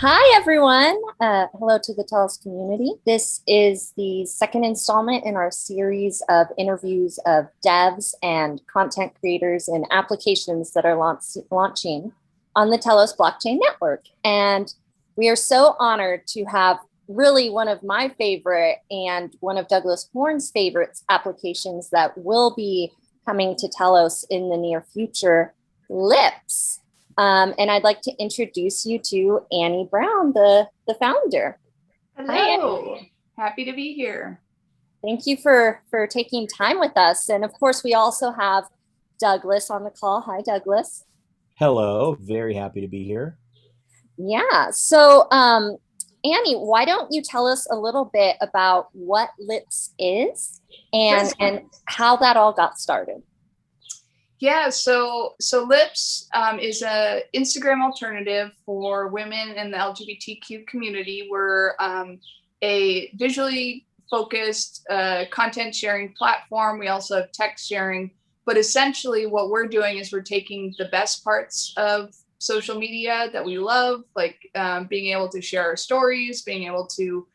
Hi, everyone. Hello to the Telos community. This is the second installment in our series of interviews of devs and content creators and applications that are launching on the Telos blockchain network. And we are so honored to have really one of my favorite and one of Douglas Horne's favorite applications that will be coming to Telos in the near future, Lips. And I'd like to introduce you to Annie Brown, the founder. Hello, happy to be here. Thank you for taking time with us. And of course, we also have Douglas on the call. Hi, Douglas. Hello, very happy to be here. Yeah, so Annie, why don't you tell us a little bit about what Lips is and how that all got started? Yeah, so Lips is a Instagram alternative for women in the LGBTQ community. We're a visually focused content sharing platform. We also have text sharing, but essentially what we're doing is we're taking the best parts of social media that we love, like being able to share our stories, being able to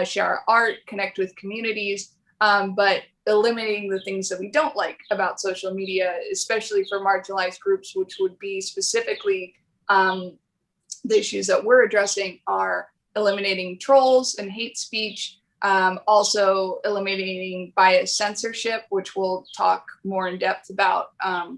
share our art, connect with communities, but eliminating the things that we don't like about social media, especially for marginalized groups, which would be specifically the issues that we're addressing are eliminating trolls and hate speech, also eliminating bias censorship, which we'll talk more in depth about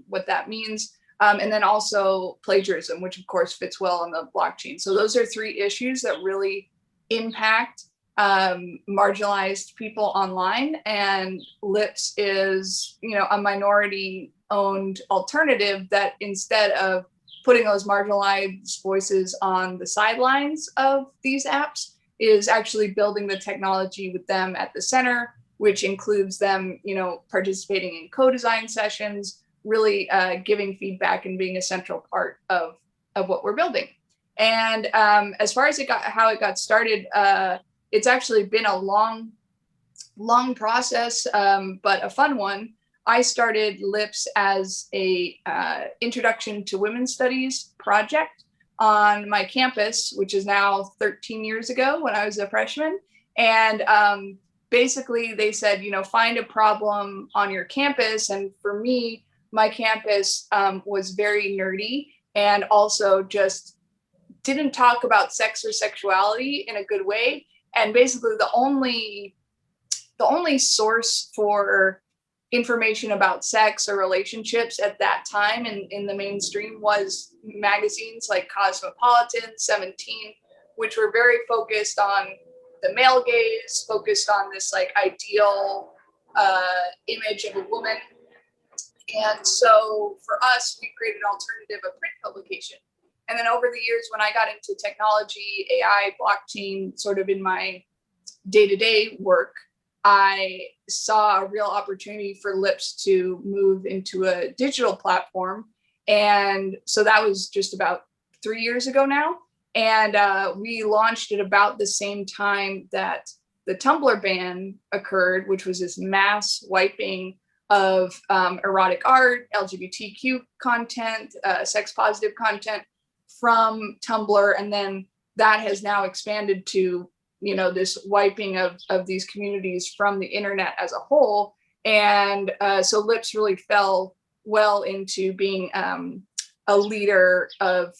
what that means, and then also plagiarism, which of course fits well on the blockchain. So those are three issues that really impact marginalized people online, and Lips is, a minority owned alternative that instead of putting those marginalized voices on the sidelines of these apps is actually building the technology with them at the center, which includes them, participating in co-design sessions, really giving feedback and being a central part of what we're building. And as far as how it got started, it's actually been a long process, but a fun one. I started Lips as a introduction to women's studies project on my campus, which is now 13 years ago when I was a freshman. And basically they said, find a problem on your campus. And for me, my campus was very nerdy and also just didn't talk about sex or sexuality in a good way. And basically the only source for information about sex or relationships at that time in the mainstream was magazines like Cosmopolitan, 17, which were very focused on the male gaze, focused on this like ideal image of a woman. And so for us, we created an alternative, a print publication. And then over the years, when I got into technology, AI, blockchain, sort of in my day-to-day work, I saw a real opportunity for Lips to move into a digital platform. And so that was just about 3 years ago now. And we launched at about the same time that the Tumblr ban occurred, which was this mass wiping of erotic art, LGBTQ content, sex positive content from Tumblr. And then that has now expanded to, this wiping of these communities from the internet as a whole. And so Lips really fell well into being a leader of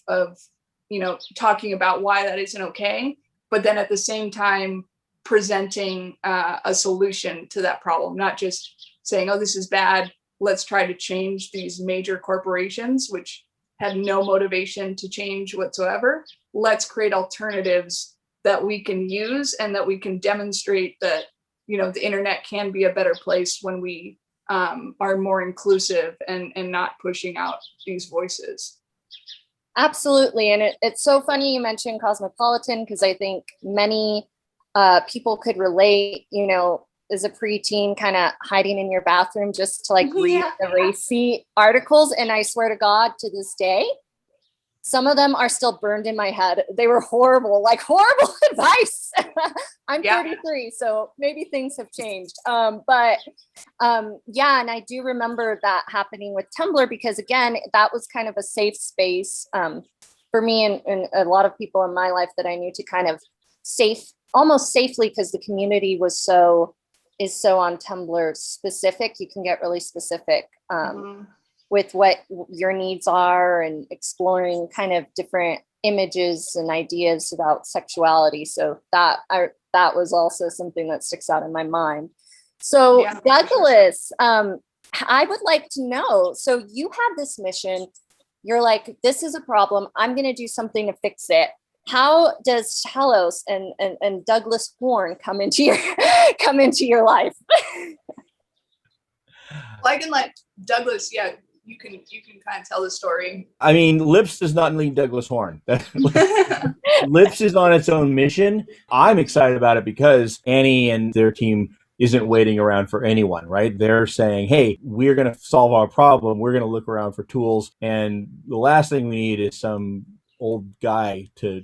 talking about why that isn't okay, but then at the same time presenting a solution to that problem, not just saying, oh, this is bad, let's try to change these major corporations, which have no motivation to change whatsoever. Let's create alternatives that we can use and that we can demonstrate that, the internet can be a better place when we are more inclusive and not pushing out these voices. Absolutely. And it's so funny you mentioned Cosmopolitan, because I think many people could relate, as a preteen, kind of hiding in your bathroom just to read the racy articles. And I swear to God, to this day, some of them are still burned in my head. They were horrible advice. I'm 33, so maybe things have changed. And I do remember that happening with Tumblr, because again, that was kind of a safe space for me and a lot of people in my life that I knew to kind of almost safely, because the community is so on Tumblr specific. You can get really specific with what your needs are and exploring kind of different images and ideas about sexuality. So that was also something that sticks out in my mind. So yeah, Douglas, I would like to know, so you had this mission, you're like, this is a problem, I'm going to do something to fix it. How does Telos and Douglas Horn come into your life? Well, I can let Douglas, yeah, you can kind of tell the story. I mean, Lips does not need Douglas Horn. Lips is on its own mission. I'm excited about it because Annie and their team isn't waiting around for anyone, right? They're saying, hey, we're going to solve our problem. We're going to look around for tools. And the last thing we need is some old guy to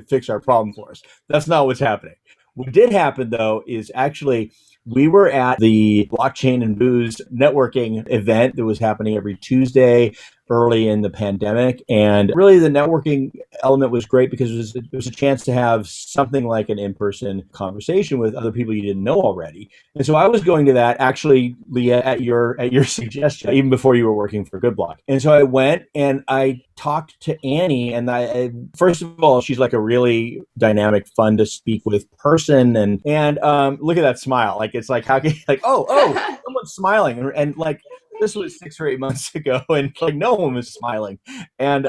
fix our problem for us. That's not what's happening. What did happen, though, is actually we were at the Blockchain and Booze networking event that was happening every Tuesday early in the pandemic. And really the networking element was great because it was a chance to have something like an in-person conversation with other people you didn't know already. And so I was going to that, actually, Leah, at your suggestion, even before you were working for GoodBlock. And so I went and I talked to Annie, and I first of all, she's like a really dynamic, fun to speak with person. And look at that smile. Like, it's like, how can, like, oh, someone's smiling. And like, this was 6 or 8 months ago, and like no one was smiling. And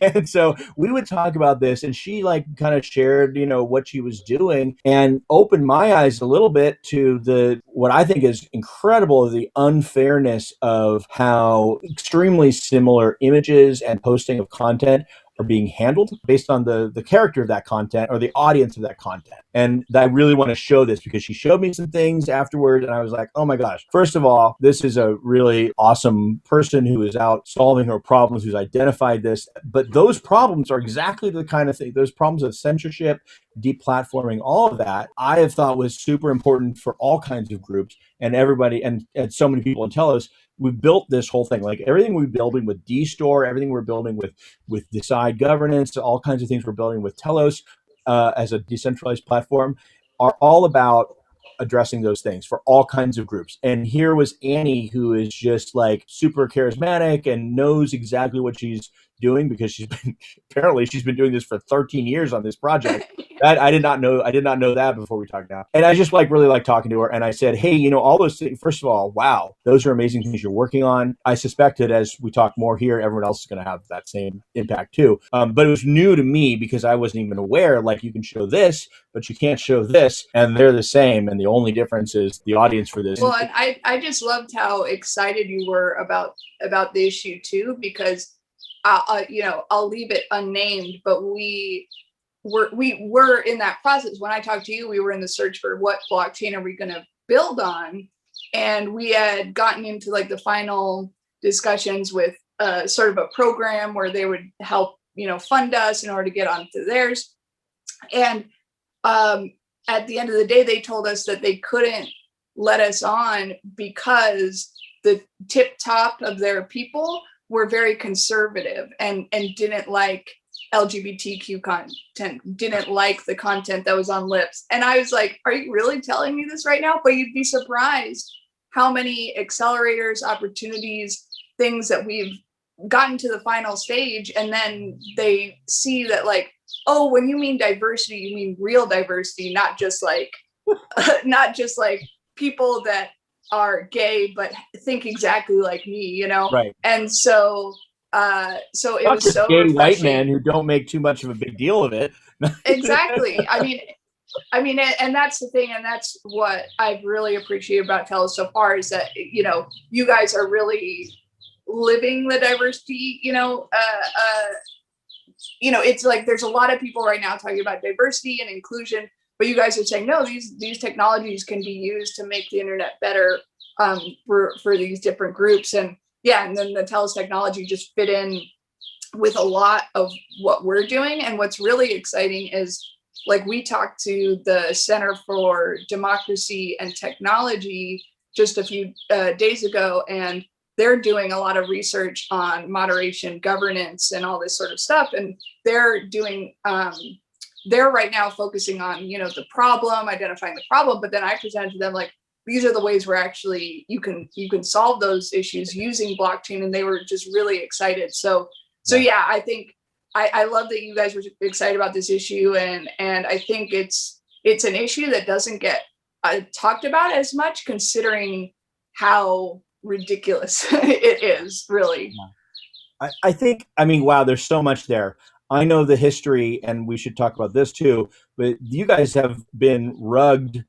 and so we would talk about this, and she like kind of shared, what she was doing, and opened my eyes a little bit to what I think is incredible, the unfairness of how extremely similar images and posting of content are being handled based on the character of that content or the audience of that content. And I really want to show this because she showed me some things afterwards, and I was like, oh my gosh, first of all, this is a really awesome person who is out solving her problems, who's identified this. But those problems are exactly the kind of thing, those problems of censorship, deplatforming, all of that, I have thought was super important for all kinds of groups and everybody, and so many people in Telos. We built this whole thing, like everything we're building with dStor, everything we're building with Decide governance, all kinds of things we're building with Telos as a decentralized platform, are all about addressing those things for all kinds of groups. And here was Annie, who is just like super charismatic and knows exactly what she's doing because she's been doing this for 13 years on this project. That I did not know that before we talked now. And I just really like talking to her. And I said, hey, all those things, first of all, wow, those are amazing things you're working on. I suspect that as we talk more here, everyone else is going to have that same impact too. But it was new to me because I wasn't even aware, like, you can show this, but you can't show this, and they're the same. And the only difference is the audience for this. Well, and I just loved how excited you were about the issue too, because I'll leave it unnamed, but we were in that process. When I talked to you, we were in the search for what blockchain are we going to build on, and we had gotten into like the final discussions with sort of a program where they would help fund us in order to get onto theirs. And at the end of the day, they told us that they couldn't let us on because the tip top of their people were very conservative and didn't like LGBTQ content, didn't like the content that was on Lips. And I was like, are you really telling me this right now? But you'd be surprised how many accelerators, opportunities, things that we've gotten to the final stage, and then they see that, like, oh, when you mean diversity, you mean real diversity, not just like people that are gay but think exactly like me, Right. And so it was so gay refreshing. White men who don't make too much of a big deal of it. Exactly. I mean, and that's the thing, and that's what I've really appreciated about Telos so far, is that you guys are really living the diversity. It's like there's a lot of people right now talking about diversity and inclusion, but you guys are saying, no, these technologies can be used to make the internet better for these different groups. And yeah, and then the Telos technology just fit in with a lot of what we're doing. And what's really exciting is, like, we talked to the Center for Democracy and Technology just a few days ago, and they're doing a lot of research on moderation, governance, and all this sort of stuff. And they're doing, they're right now focusing on, the problem, identifying the problem. But then I presented to them like, these are the ways where actually you can solve those issues using blockchain. And they were just really excited. So yeah, I think I love that you guys were excited about this issue. And I think it's an issue that doesn't get talked about as much, considering how ridiculous it is, really. I think, I mean, wow, there's so much there. I know the history, and we should talk about this too, but you guys have been rugged,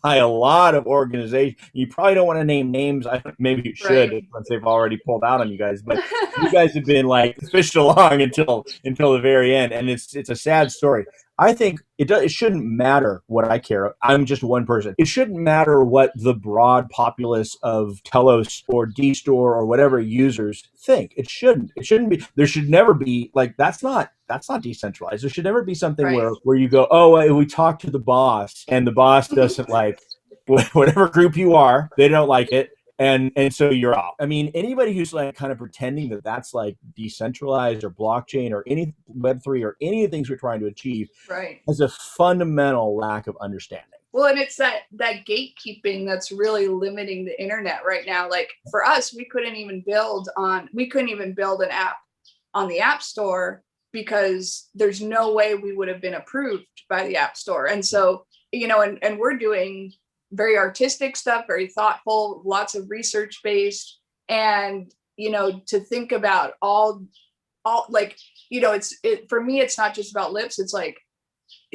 by a lot of organizations. You probably don't want to name names. Maybe you should, Right. once they've already pulled out on you guys. But you guys have been like fished along until the very end, and it's a sad story. I think it shouldn't matter what I care. I'm just one person. It shouldn't matter what the broad populace of Telos or dStor or whatever users think. It shouldn't. It shouldn't be. There should never be like that's not decentralized. There should never be something Right. where you go, oh, we talk to the boss, and the boss doesn't like whatever group you are. They don't like it. And so you're out. I mean, anybody who's like kind of pretending that that's like decentralized or blockchain or any Web3 or any of the things we're trying to achieve, right, has a fundamental lack of understanding. Well, and it's that gatekeeping that's really limiting the internet right now. Like for us, we couldn't even build an app on the App Store because there's no way we would have been approved by the App Store. And so, and we're doing very artistic stuff, very thoughtful, lots of research based. And, to think about all like, for me, it's not just about Lips. It's like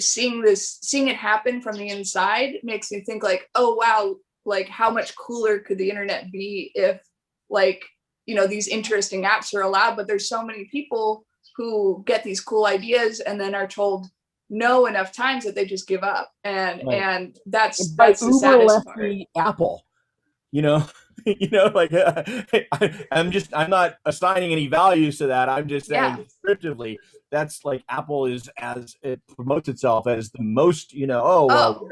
seeing it happen from the inside makes me think like, oh, wow, like how much cooler could the internet be if like, these interesting apps are allowed, but there's so many people who get these cool ideas and then are told no enough times that they just give up. And that's the saddest part. Apple, like I'm not assigning any values to that. I'm just saying descriptively, that's like Apple is, as it promotes itself as the most, we love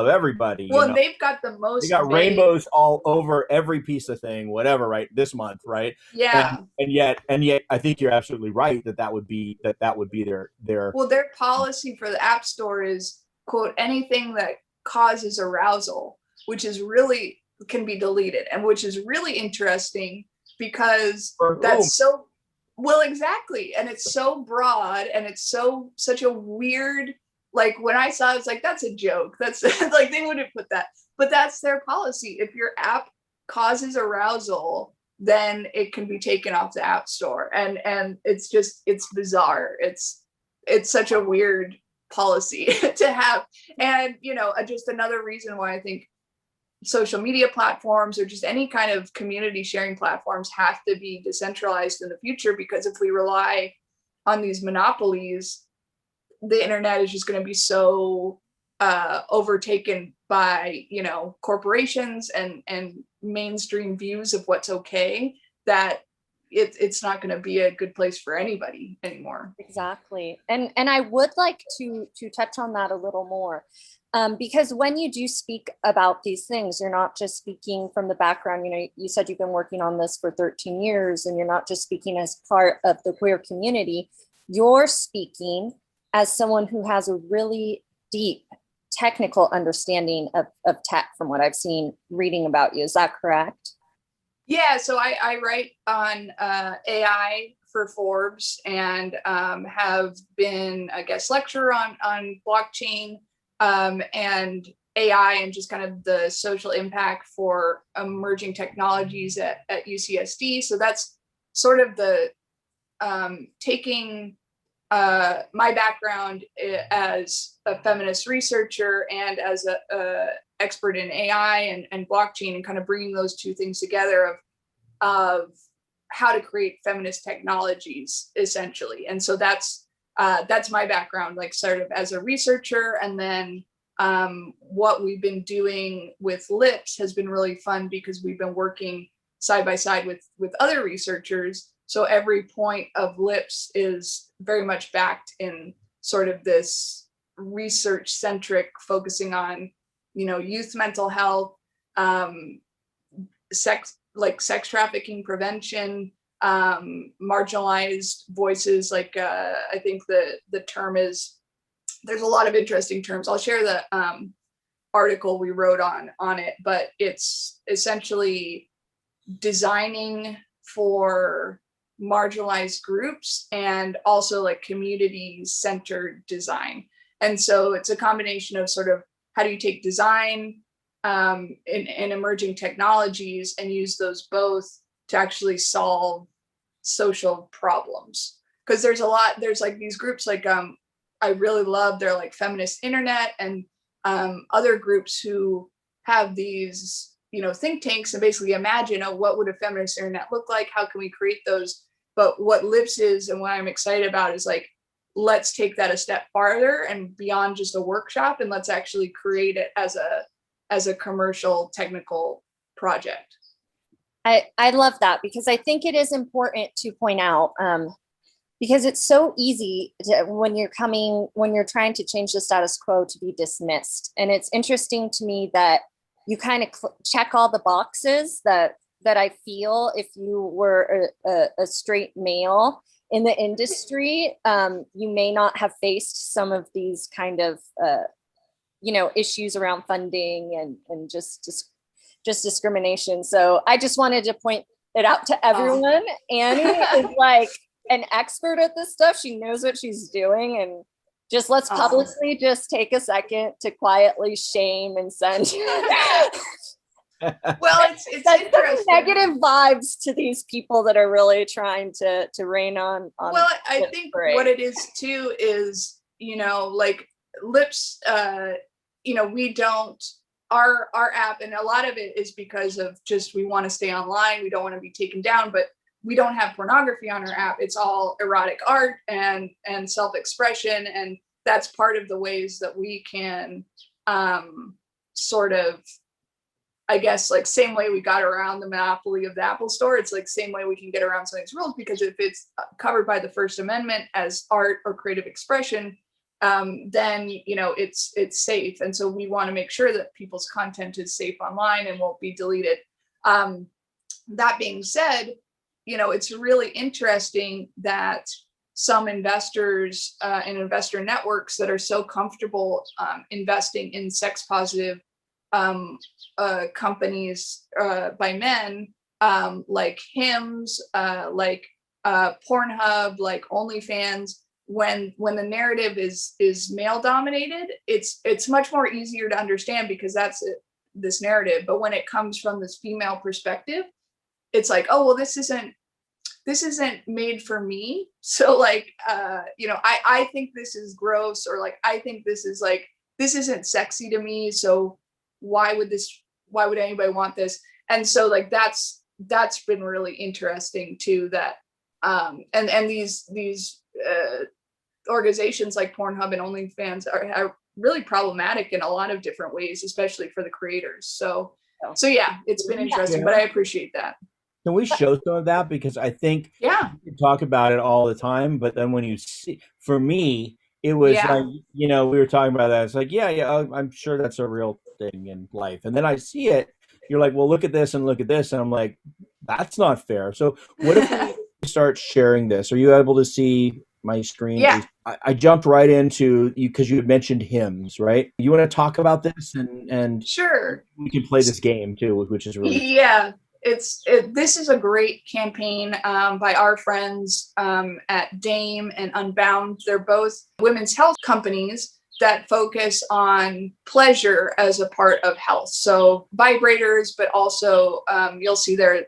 everybody. Well, they've got the most. They got rainbows all over every piece of thing, whatever, right? This month, right? Yeah. And yet, I think you're absolutely right that would be their. Well, their policy for the App Store is, quote, anything that causes arousal, which is really can be deleted, and which is really interesting because that's so well, exactly. And it's so broad and it's such a weird, like when I saw it, it's like, that's a joke. That's like, they wouldn't put that, but that's their policy. If your app causes arousal, then it can be taken off the App Store. And it's bizarre. It's such a weird policy to have. And, just another reason why I think social media platforms or just any kind of community sharing platforms have to be decentralized in the future, because if we rely on these monopolies, the internet is just going to be so overtaken by corporations and mainstream views of what's okay that it's not going to be a good place for anybody anymore. Exactly. And I would like to touch on that a little more. Because when you do speak about these things, you're not just speaking from the background. You said you've been working on this for 13 years, and you're not just speaking as part of the queer community. You're speaking as someone who has a really deep technical understanding of tech, from what I've seen reading about you. Is that correct? Yeah, so I write on AI for Forbes and have been a guest lecturer on blockchain and AI and just kind of the social impact for emerging technologies at UCSD. So that's sort of the taking my background as a feminist researcher and as a expert in AI and blockchain, and kind of bringing those two things together of how to create feminist technologies, essentially. And so that's my background, like sort of as a researcher. And then what we've been doing with Lips has been really fun because we've been working side by side with other researchers. So every point of Lips is very much backed in sort of this research centric, focusing on, youth mental health, sex, like sex trafficking prevention, marginalized voices. Like I think the term is, there's a lot of interesting terms. I'll share the article we wrote on it, but it's essentially designing for marginalized groups and also like community-centered design. And so it's a combination of sort of how do you take design and emerging technologies and use those both to actually solve social problems. Because there's like these groups like I really love, they're like feminist internet and other groups who have these, you know, think tanks and basically imagine, oh, what would a feminist internet look like? How can we create those? But what Lips is, and what I'm excited about, is like, let's take that a step farther and beyond just a workshop, and let's actually create it as a commercial technical project. I love that, because I think it is important to point out, because it's so easy to, when you're trying to change the status quo, to be dismissed. And it's interesting to me that you kind of check all the boxes that I feel if you were a straight male in the industry, you may not have faced some of these kind of, you know, issues around funding and just discrimination. So I just wanted to point it out to everyone. Annie is like an expert at this stuff. She knows what she's doing, and just let's publicly just take a second to quietly shame and send well, it's interesting. Negative vibes to these people that are really trying to rain on well, I think what it is too is, you know, like Lips, you know, we don't, our app, and a lot of it is because of just, we want to stay online, we don't want to be taken down, but we don't have pornography on our app. It's all erotic art and self-expression, and that's part of the ways that we can sort of, I guess, like same way we got around the monopoly of the Apple Store, it's like same way we can get around some of these rules, because if it's covered by the First Amendment as art or creative expression, then, you know, it's safe. And so we want to make sure that people's content is safe online and won't be deleted. That being said, you know, it's really interesting that some investors and investor networks that are so comfortable investing in sex positive companies by men, like Hims, like Pornhub, like OnlyFans, when the narrative is male dominated, it's much more easier to understand because that's this narrative. But when it comes from this female perspective, it's like, oh, well, this isn't made for me. So like, you know, I think this is gross, or like, I think this is like, this isn't sexy to me. So why would anybody want this? And so like, that's been really interesting too, that, and these organizations like Pornhub and OnlyFans are really problematic in a lot of different ways, especially for the creators. So yeah, it's been interesting, but I appreciate that. Can we show some of that? Because I think we talk about it all the time, but then when you see, for me, it was like, you know, we were talking about that. It's like, I'm sure that's a real thing in life. And then I see it, you're like, well, look at this and look at this. And I'm like, that's not fair. So what if we start sharing this? Are you able to see my screen? Yeah. I jumped right into you because you had mentioned Hims, right? You want to talk about this and sure, we can play this game too, which is really fun. This is a great campaign by our friends at Dame and Unbound. They're both women's health companies that focus on pleasure as a part of health. So vibrators, but also you'll see their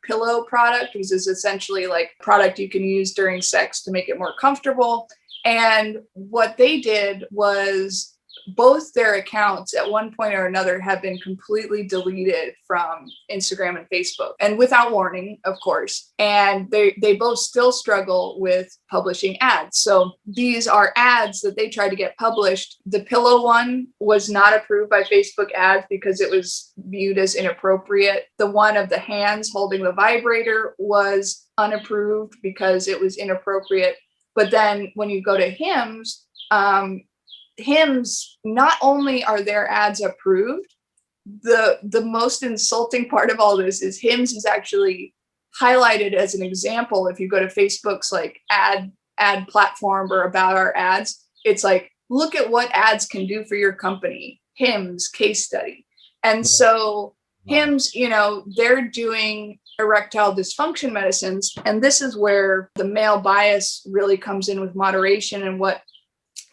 pillow product, which is essentially like a product you can use during sex to make it more comfortable. And what they did was both their accounts at one point or another have been completely deleted from Instagram and Facebook, and without warning, of course. And they both still struggle with publishing ads. So these are ads that they tried to get published. The pillow one was not approved by Facebook ads because it was viewed as inappropriate. The one of the hands holding the vibrator was unapproved because it was inappropriate. But then when you go to Hims, Hims, not only are their ads approved, the most insulting part of all this is Hims is actually highlighted as an example. If you go to Facebook's like ad platform or about our ads, it's like, look at what ads can do for your company. Hims case study. And so Hims, you know, they're doing erectile dysfunction medicines. And this is where the male bias really comes in with moderation, and what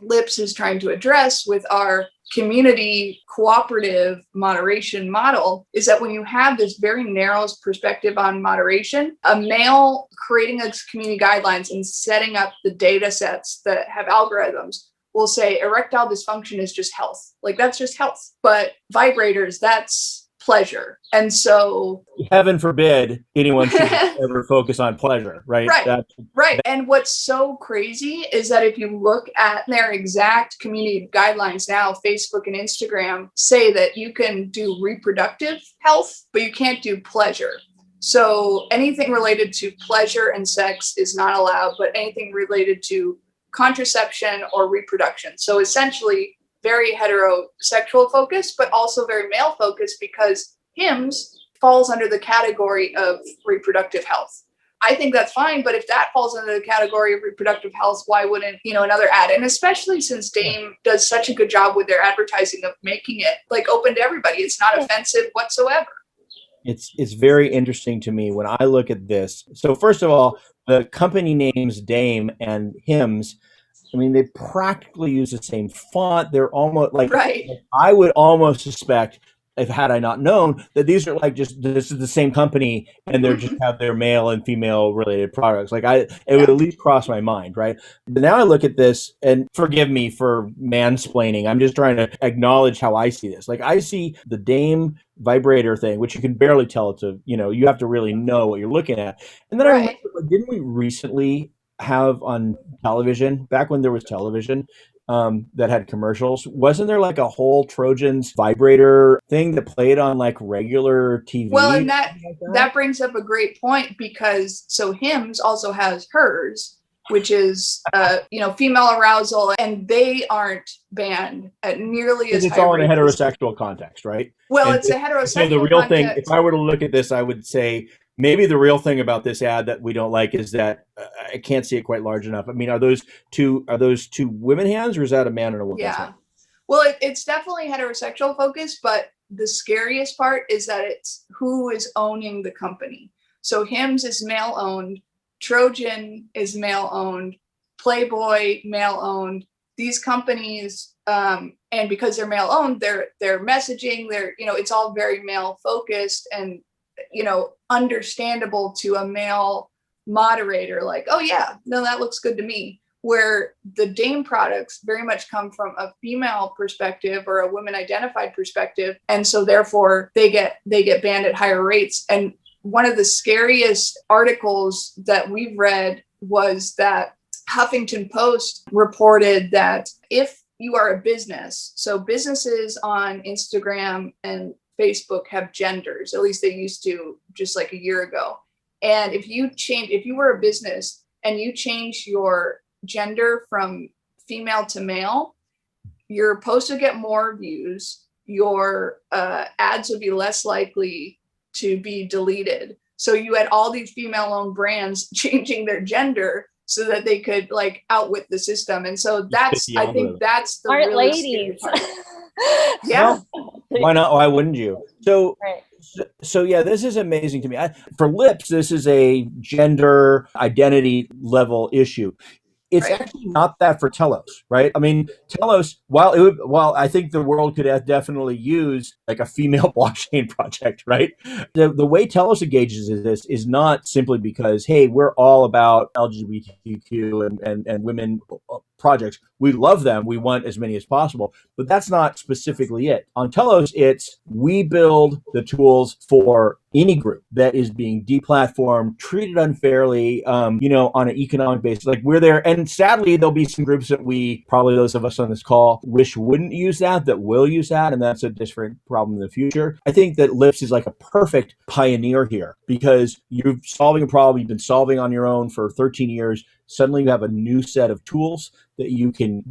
Lips is trying to address with our community cooperative moderation model is that when you have this very narrow perspective on moderation, a male creating a community guidelines and setting up the data sets that have algorithms will say erectile dysfunction is just health. Like, that's just health. But vibrators, that's pleasure. And so heaven forbid anyone should ever focus on pleasure, right? Right. And what's so crazy is that if you look at their exact community guidelines now, Facebook and Instagram say that you can do reproductive health, but you can't do pleasure. So anything related to pleasure and sex is not allowed, but anything related to contraception or reproduction. So essentially very heterosexual focused, but also very male focused, because Hims falls under the category of reproductive health. I think that's fine, but if that falls under the category of reproductive health, why wouldn't, you know, another ad? And especially since Dame does such a good job with their advertising of making it like open to everybody. It's not offensive whatsoever. It's very interesting to me when I look at this. So first of all, the company names Dame and Hims, I mean, they practically use the same font. They're almost like, I would almost suspect, if had I not known, that these are like just, this is the same company and they're just have their male and female related products. Like it would at least cross my mind, right? But now I look at this, and forgive me for mansplaining. I'm just trying to acknowledge how I see this. Like, I see the Dame vibrator thing, which you can barely tell it's a, you know, you have to really know what you're looking at. And then I remember, didn't we recently have on television, back when there was television, that had commercials, wasn't there like a whole Trojans vibrator thing that played on like regular TV? Well, and that brings up a great point, because so Hims also has hers, which is you know, female arousal, and they aren't banned at nearly as high. It's all in a heterosexual context, right? Well, and it's a heterosexual so the real thing, if I were to look at this, I would say maybe the real thing about this ad that we don't like is that I can't see it quite large enough. I mean, are those two women hands, or is that a man and a woman? Yeah. Well, it's definitely heterosexual focused, but the scariest part is that it's who is owning the company. So Hims is male owned, Trojan is male owned, Playboy male owned. These companies, and because they're male owned, their messaging, you know, it's all very male focused, and you know, understandable to a male moderator, like, oh yeah, no, that looks good to me. Where the Dame products very much come from a female perspective or a women identified perspective, and so therefore they get banned at higher rates. And one of the scariest articles that we've read was that Huffington Post reported that if you are a business, so businesses on Instagram and Facebook have genders, at least they used to just like a year ago. And if you were a business and you change your gender from female to male, your post would get more views, your ads would be less likely to be deleted. So you had all these female owned brands changing their gender so that they could like outwit the system. And so I think that's the smart really ladies. Yeah. Why not? Why wouldn't you? So yeah, this is amazing to me. For Lips, this is a gender identity level issue. It's actually not that for Telos, right? I mean, Telos, while I think the world could definitely use like a female blockchain project, right? The way Telos engages in this is not simply because, hey, we're all about LGBTQ and women projects. We love them. We want as many as possible, but that's not specifically it. On Telos, it's we build the tools for any group that is being deplatformed, treated unfairly, you know, on an economic basis. Like, we're there. And sadly, there'll be some groups that probably those of us on this call wish wouldn't use that will use that. And that's a different problem in the future. I think that Lips is like a perfect pioneer here, because you're solving a problem you've been solving on your own for 13 years. suddenly you have a new set of tools that you can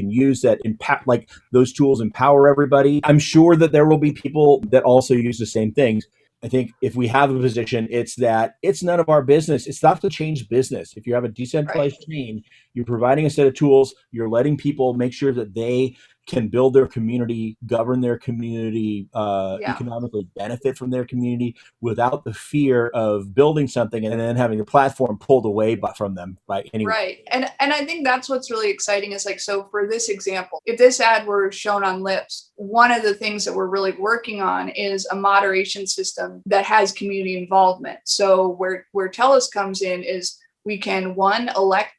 use that impact, like those tools empower everybody. I'm sure that there will be people that also use the same things. I think if we have a position, it's that it's none of our business. It's not to change business. If you have a decentralized chain, you're providing a set of tools, you're letting people make sure that they can build their community, govern their community, economically benefit from their community without the fear of building something and then having the platform pulled away from them by anyone. Right. And I think that's what's really exciting is like, so for this example, if this ad were shown on Lips, one of the things that we're really working on is a moderation system that has community involvement. So where Telos comes in is we can, one,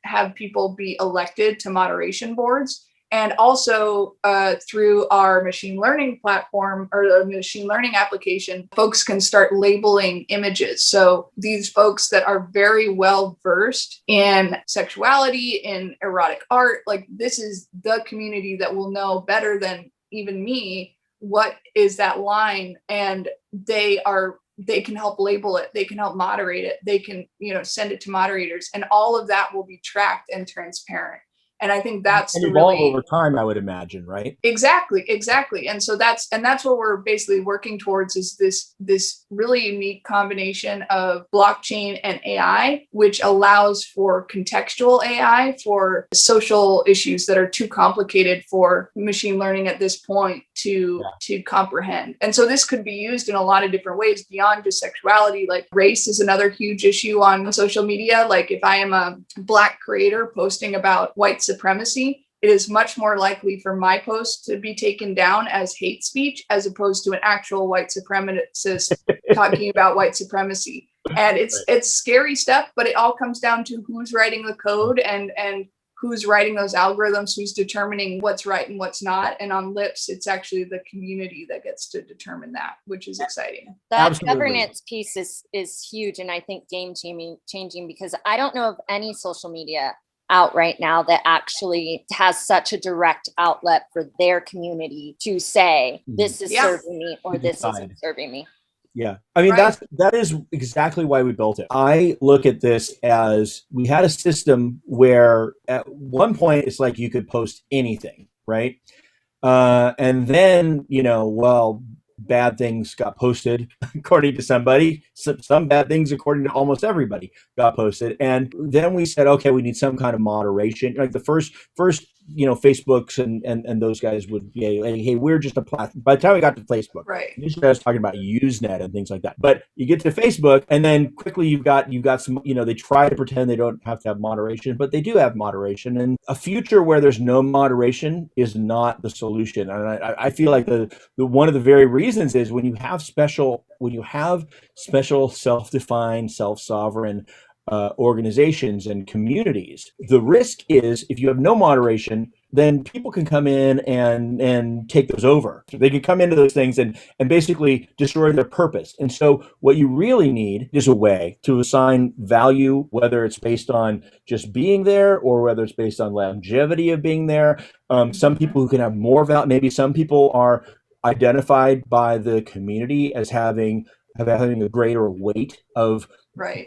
have people be elected to moderation boards. And also through our machine learning platform or the machine learning application, folks can start labeling images. So these folks that are very well versed in sexuality, in erotic art, like this is the community that will know better than even me what is that line, and they can help label it, they can help moderate it, they can send it to moderators, and all of that will be tracked and transparent. And I think that's and evolve over time, I would imagine, right? Exactly. And so that's what we're basically working towards is this really unique combination of blockchain and AI, which allows for contextual AI for social issues that are too complicated for machine learning at this point to comprehend. And so this could be used in a lot of different ways beyond just sexuality. Like race is another huge issue on social media. Like if I am a Black creator posting about white supremacy, it is much more likely for my post to be taken down as hate speech as opposed to an actual white supremacist talking about white supremacy. And it's scary stuff, but it all comes down to who's writing the code and who's writing those algorithms, who's determining what's right and what's not. And on Lips, it's actually the community that gets to determine that, which is exciting. That Absolutely. Governance piece is huge, and I think game changing, because I don't know of any social media out right now that actually has such a direct outlet for their community to say, this is serving me or this isn't serving me. Yeah. I mean, that is exactly why we built it. I look at this as we had a system where at one point it's like you could post anything, right? And then, bad things got posted according to somebody. Some bad things according to almost everybody got posted. And then we said, okay, we need some kind of moderation. Like the first Facebooks and those guys would be like, hey, we're just a platform. By the time we got to Facebook, right, initially I was talking about Usenet and things like that. But you get to Facebook, and then quickly you've got some, they try to pretend they don't have to have moderation, but they do have moderation. And a future where there's no moderation is not the solution. And I feel like the one of the very reasons is when you have special self-defined, self-sovereign organizations and communities, the risk is if you have no moderation, then people can come in and take those over. They can come into those things and basically destroy their purpose. And so what you really need is a way to assign value, whether it's based on just being there or whether it's based on longevity of being there. Some people who can have more value, maybe some people are identified by the community as having a greater weight of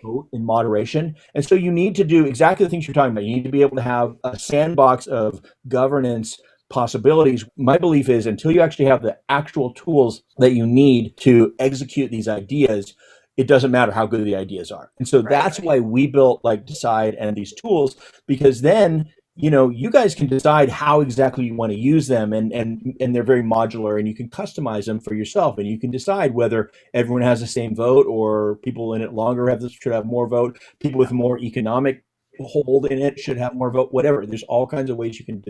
vote in moderation. And so you need to do exactly the things you're talking about. You need to be able to have a sandbox of governance possibilities. My belief is until you actually have the actual tools that you need to execute these ideas, it doesn't matter how good the ideas are. And so that's why we built like Decide and these tools, because then you guys can decide how exactly you want to use them, and they're very modular, and you can customize them for yourself, and you can decide whether everyone has the same vote or people in it longer should have more vote, people with more economic hold in it should have more vote, whatever. There's all kinds of ways you can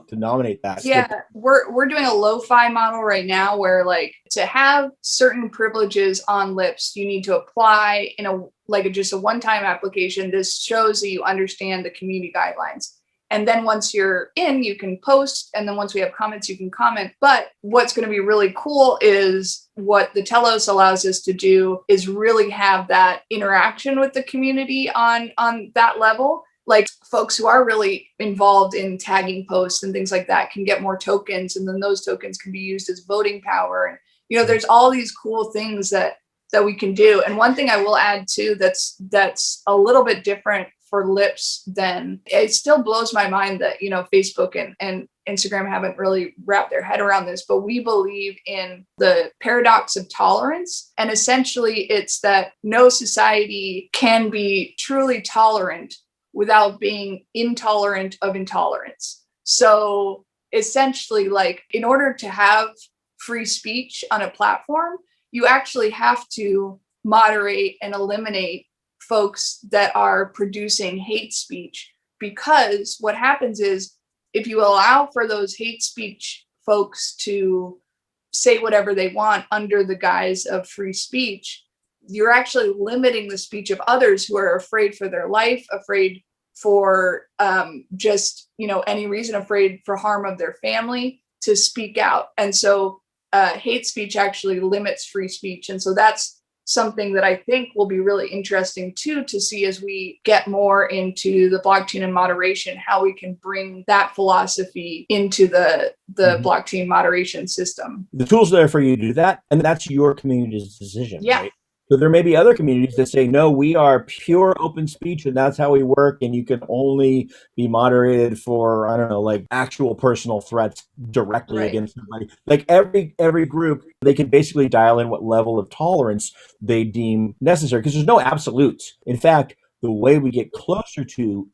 denominate that. Yeah, we're doing a lo-fi model right now where like to have certain privileges on Lips, you need to apply in just a one-time application. This shows that you understand the community guidelines. And then once you're in, you can post. And then once we have comments, you can comment. But what's going to be really cool is what the Telos allows us to do is really have that interaction with the community on that level. Like folks who are really involved in tagging posts and things like that can get more tokens. And then those tokens can be used as voting power. And, there's all these cool things that we can do. And one thing I will add too, that's a little bit different for Lips then. It still blows my mind that, Facebook and Instagram haven't really wrapped their head around this, but we believe in the paradox of tolerance. And essentially it's that no society can be truly tolerant without being intolerant of intolerance. So essentially, like, in order to have free speech on a platform, you actually have to moderate and eliminate folks that are producing hate speech, because what happens is if you allow for those hate speech folks to say whatever they want under the guise of free speech, you're actually limiting the speech of others who are afraid for their life, afraid for just, any reason, afraid for harm of their family, to speak out. And so hate speech actually limits free speech. And so that's something that I think will be really interesting too, to see as we get more into the blockchain and moderation, how we can bring that philosophy into the blockchain moderation system. The tools are there for you to do that, and that's your community's decision, Yeah. right? So there may be other communities that say, no, we are pure open speech and that's how we work. And you can only be moderated for, I don't know, like actual personal threats directly against somebody. Like every group, they can basically dial in what level of tolerance they deem necessary, because there's no absolutes. In fact, the way we get closer to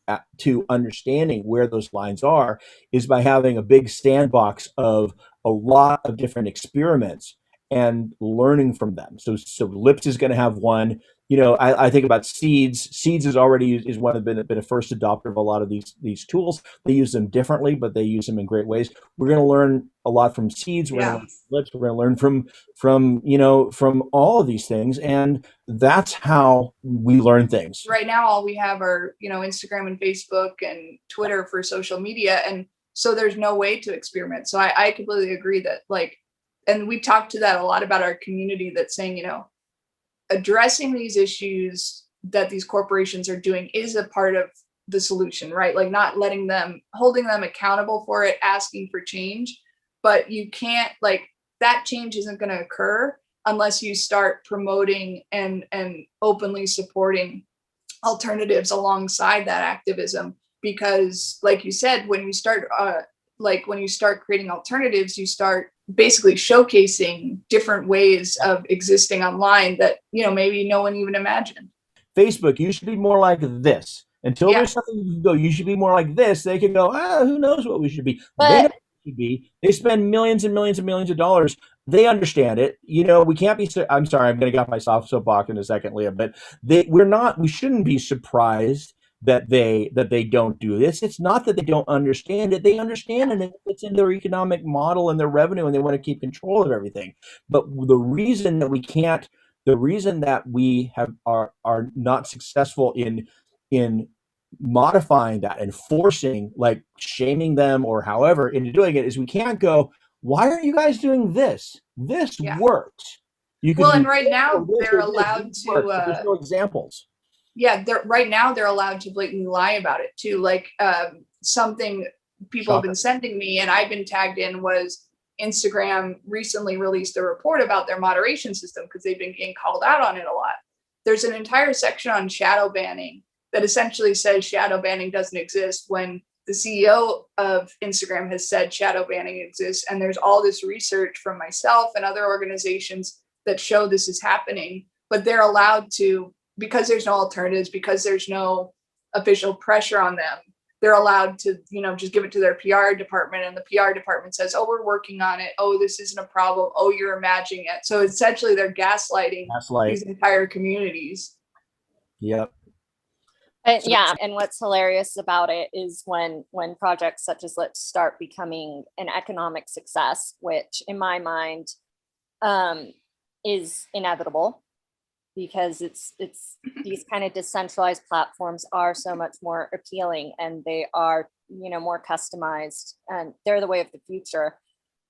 understanding where those lines are is by having a big sandbox of a lot of different experiments and learning from them. So Lips is going to have one. I think about Seeds. Seeds is one of been a first adopter of a lot of these tools. They use them differently, but they use them in great ways. We're going to learn a lot from Seeds. We're going to learn from Lips. We're going to learn from all of these things, and that's how we learn things. Right now, all we have are Instagram and Facebook and Twitter for social media, and so there's no way to experiment. So I completely agree that, like. And we talked to that a lot about our community, that's saying, addressing these issues that these corporations are doing is a part of the solution, right? Like, not holding them accountable for it, asking for change, but you can't, like, that change isn't going to occur unless you start promoting and openly supporting alternatives alongside that activism. Because like you said, when you start creating alternatives, you start basically showcasing different ways of existing online that, maybe no one even imagined. Facebook, you should be more like this. Until there's something you can go, you should be more like this. They can go, who knows what we should be. They know what we should be. They spend millions and millions and millions of dollars. They understand it. We can't be, I'm sorry, I'm going to get off my soapbox in a second, Leah, but we shouldn't be surprised that they don't do this. It's not that they don't understand it. They understand it. It's in their economic model and their revenue, and they want to keep control of everything. But the reason that we are not successful in modifying that and forcing, like shaming them or however into doing it, is we can't go, why aren't you guys doing this? This works. And right now they're allowed to. There's no examples. Yeah, right now they're allowed to blatantly lie about it too. Like something people have been sending me and I've been tagged in was Instagram recently released a report about their moderation system because they've been getting called out on it a lot. There's an entire section on shadow banning that essentially says shadow banning doesn't exist, when the CEO of Instagram has said shadow banning exists. And there's all this research from myself and other organizations that show this is happening, but they're allowed to, because there's no alternatives, because there's no official pressure on them, they're allowed to, just give it to their PR department. And the PR department says, oh, we're working on it. Oh, this isn't a problem. Oh, you're imagining it. So essentially they're gaslighting these entire communities. Yep. And what's hilarious about it is when projects such as Lips start becoming an economic success, which in my mind is inevitable, because it's these kind of decentralized platforms are so much more appealing, and they are, more customized, and they're the way of the future.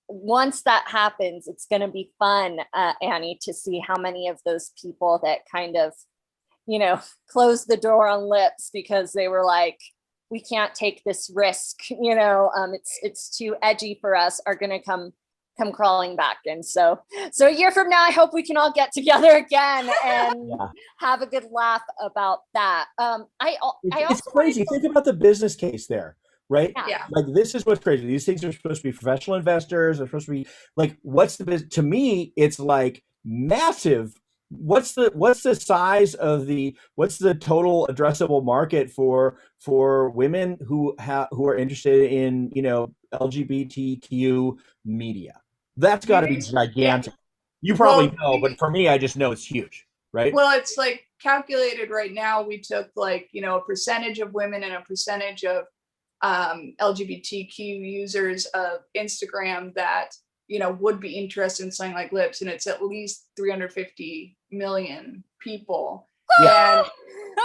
Once that happens, it's going to be fun, Annie, to see how many of those people that kind of, closed the door on Lips because they were like, we can't take this risk, it's too edgy for us, are going to come come crawling back. And so a year from now, I hope we can all get together again and have a good laugh about that. It's crazy. Think about the business case there, right? Yeah. Like, this is what's crazy. These things are supposed to be professional investors. They're supposed to be like, what's the business? To me, it's like massive. What's the size of what's the total addressable market for women who are interested in, LGBTQ media? That's got to be gigantic. You probably know, but for me, I just know it's huge, right? Well, it's like calculated right now. We took like, a percentage of women and a percentage of LGBTQ users of Instagram that, would be interested in something like Lips, and it's at least 350 million people. Yeah.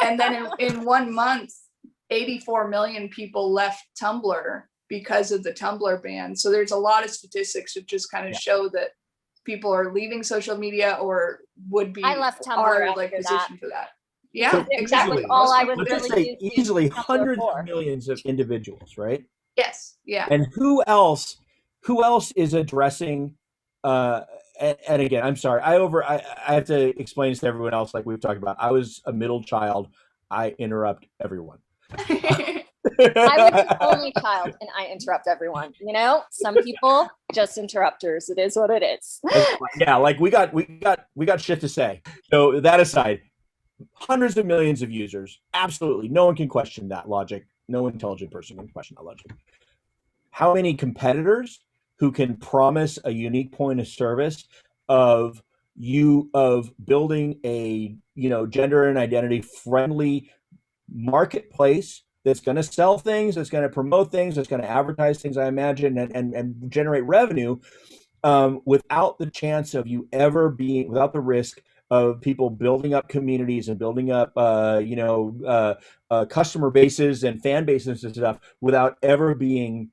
And then in 1 month, 84 million people left Tumblr because of the Tumblr ban. So there's a lot of statistics that just kind of show that people are leaving social media or would be I left Tumblr like positioned for that. Yeah, So exactly. All I was let's just really say easily hundreds of millions of individuals, right? Yes. Yeah. And who else is addressing and again, I'm sorry, I have to explain this to everyone else, like we've talked about. I was a middle child. I interrupt everyone. I was the only child and I interrupt everyone. Some people just interrupters. It is what it is. Yeah, like we got shit to say. So that aside, hundreds of millions of users. Absolutely. No one can question that logic. No intelligent person can question that logic. How many competitors who can promise a unique point of service of building a, gender and identity friendly marketplace that's going to sell things, that's going to promote things, that's going to advertise things, I imagine, and generate revenue, without the chance of you ever being, without the risk of people building up communities and building up, customer bases and fan bases and stuff without ever being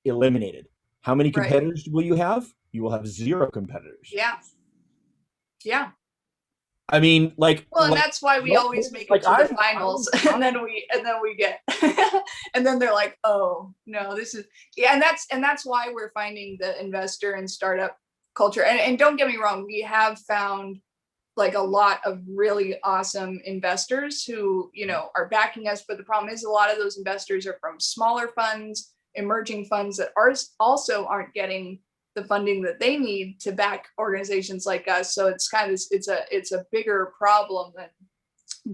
eliminated. How many competitors will you have? You will have zero competitors. Yeah. Yeah. I mean, and that's why we always make it to the finals, and then we get, and then they're like, oh no, this is, and that's why we're finding the investor and startup culture. And don't get me wrong, we have found like a lot of really awesome investors who, are backing us. But the problem is a lot of those investors are from smaller funds, emerging funds that also aren't getting the funding that they need to back organizations like us. So it's kind of it's a bigger problem than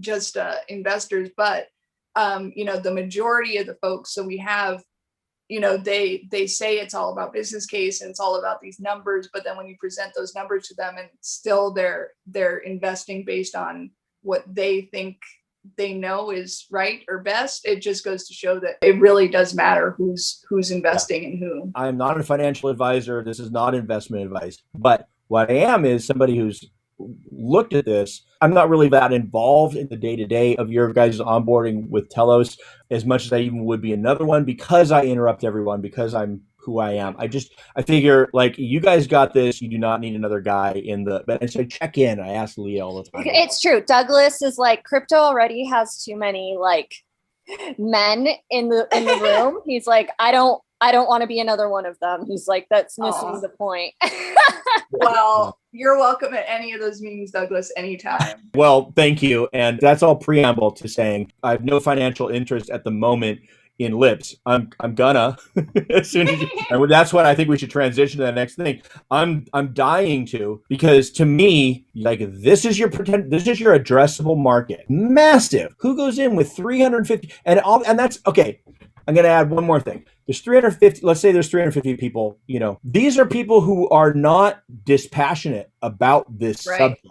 just investors. But the majority of the folks, so we have, they say it's all about business case and it's all about these numbers, but then when you present those numbers to them and still they're investing based on what they think they know is right or best, it just goes to show that it really does matter who's investing in who. I'm not a financial advisor. This is not investment advice, but what I am is somebody who's looked at this. I'm not really that involved in the day-to-day of your guys' onboarding with Telos as much as I even would be another one, because I interrupt everyone, because I'm who I am. I figure, like, you guys got this. You do not need another guy and so check in. I ask Leah all the time. It's true. Douglas is like, crypto already has too many like men in the room. He's like, I don't want to be another one of them. He's like, that's missing the point. Well, you're welcome at any of those meetings, Douglas, anytime. Well, thank you. And that's all preamble to saying I have no financial interest at the moment in Lips. I'm gonna as soon as and that's what I think we should transition to the next thing. I'm dying to, because to me, like, this is your addressable market. Massive. Who goes in with 350 and that's okay. I'm going to add one more thing. There's 350, let's say there's 350 people, these are people who are not dispassionate about this subject.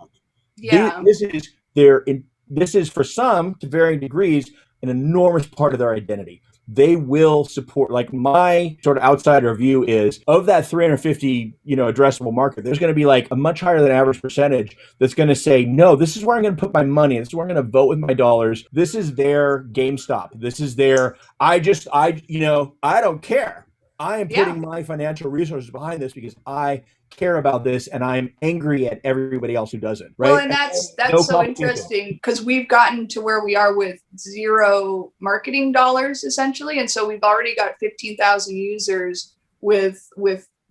Yeah. This is for some, to varying degrees, an enormous part of their identity. They will support, like, my sort of outsider view is, of that 350, addressable market, there's going to be like a much higher than average percentage that's going to say, no, this is where I'm going to put my money. This is where I'm going to vote with my dollars. This is their GameStop. This is their, I don't care. I am putting my financial resources behind this because I care about this, and I'm angry at everybody else who doesn't. Right. Well, and that's so interesting, because we've gotten to where we are with zero marketing dollars essentially, and so we've already got 15,000 users with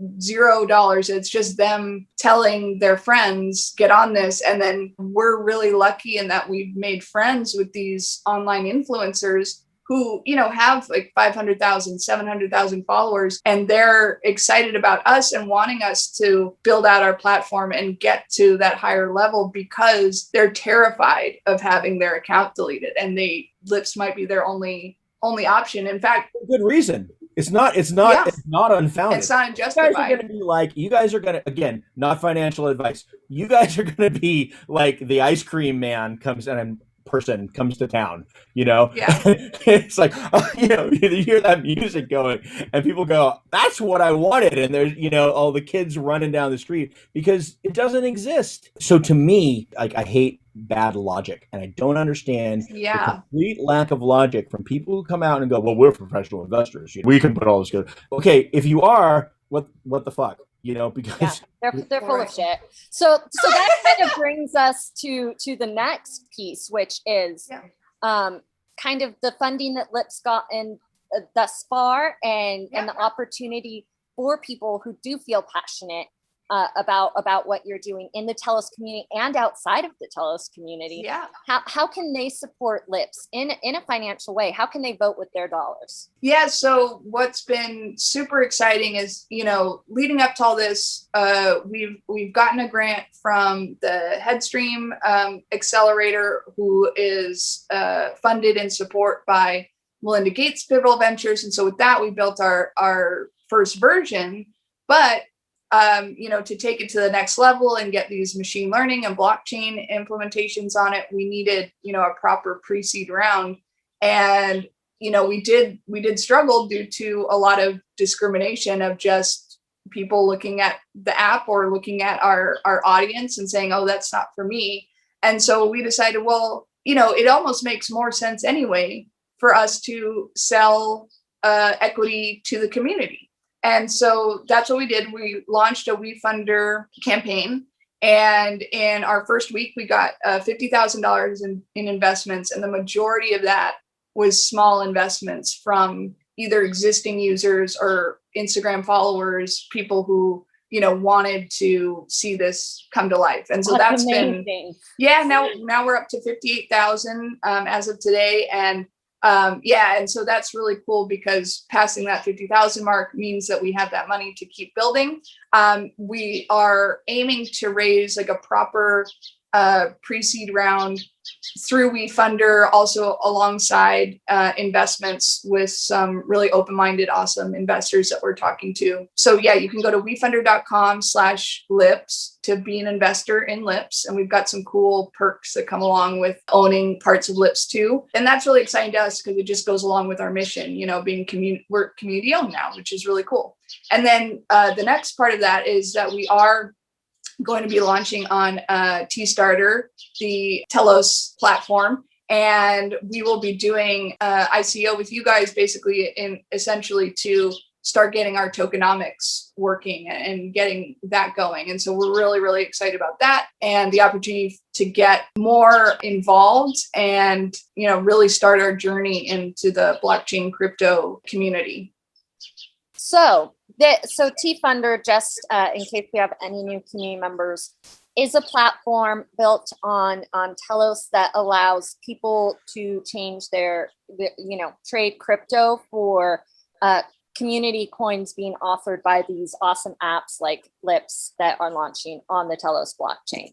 $0. It's just them telling their friends, get on this. And then we're really lucky in that we've made friends with these online influencers who, have like 500,000, 700,000 followers, and they're excited about us and wanting us to build out our platform and get to that higher level because they're terrified of having their account deleted, and Lips might be their only option. In fact, good reason. It's not Yeah. it's not unfounded. It's not unjustified. You guys are going to be like, again, not financial advice. You guys are going to be like the ice cream man comes to town, Yeah. It's like, you hear that music going and people go, that's what I wanted. And there's, all the kids running down the street because it doesn't exist. So to me, like, I hate bad logic, and I don't understand the complete lack of logic from people who come out and go, well, we're professional investors. We can put all this together. Okay, if you are, what the fuck? Because they're full of shit. So that kind of brings us to the next piece, which is kind of the funding that Lips gotten thus far, and the opportunity for people who do feel passionate about what you're doing in the Telos community and outside of the Telos community. Yeah. How can they support Lips in a financial way? How can they vote with their dollars? Yeah. So what's been super exciting is, leading up to all this, we've gotten a grant from the Headstream Accelerator, who is funded in support by Melinda Gates Pivotal Ventures. And so with that, we built our first version, but to take it to the next level and get these machine learning and blockchain implementations on it, we needed, a proper pre-seed round. And, we did struggle due to a lot of discrimination of just people looking at the app or looking at our audience and saying, oh, that's not for me. And so we decided, well, it almost makes more sense anyway for us to sell equity to the community. And so that's what we did. We launched a WeFunder campaign. And in our first week, we got $50,000 in investments. And the majority of that was small investments from either existing users or Instagram followers, people who, wanted to see this come to life. And so that's amazing. Now we're up to 58,000 as of today. And and so that's really cool because passing that 50,000 mark means that we have that money to keep building. We are aiming to raise like a proper pre-seed round through WeFunder, also alongside investments with some really open-minded, awesome investors that we're talking to. So you can go to wefunder.com/Lips to be an investor in Lips. And we've got some cool perks that come along with owning parts of Lips too. And that's really exciting to us because it just goes along with our mission, being we're community owned now, which is really cool. And then the next part of that is that we are going to be launching on T-Starter, the Telos platform. And we will be doing ICO with you guys basically essentially to start getting our tokenomics working and getting that going. And so we're really, really excited about that and the opportunity to get more involved and, really start our journey into the blockchain crypto community. So T-Funder, just in case we have any new community members, is a platform built on Telos that allows people to change their trade crypto for community coins being offered by these awesome apps like Lips that are launching on the Telos blockchain.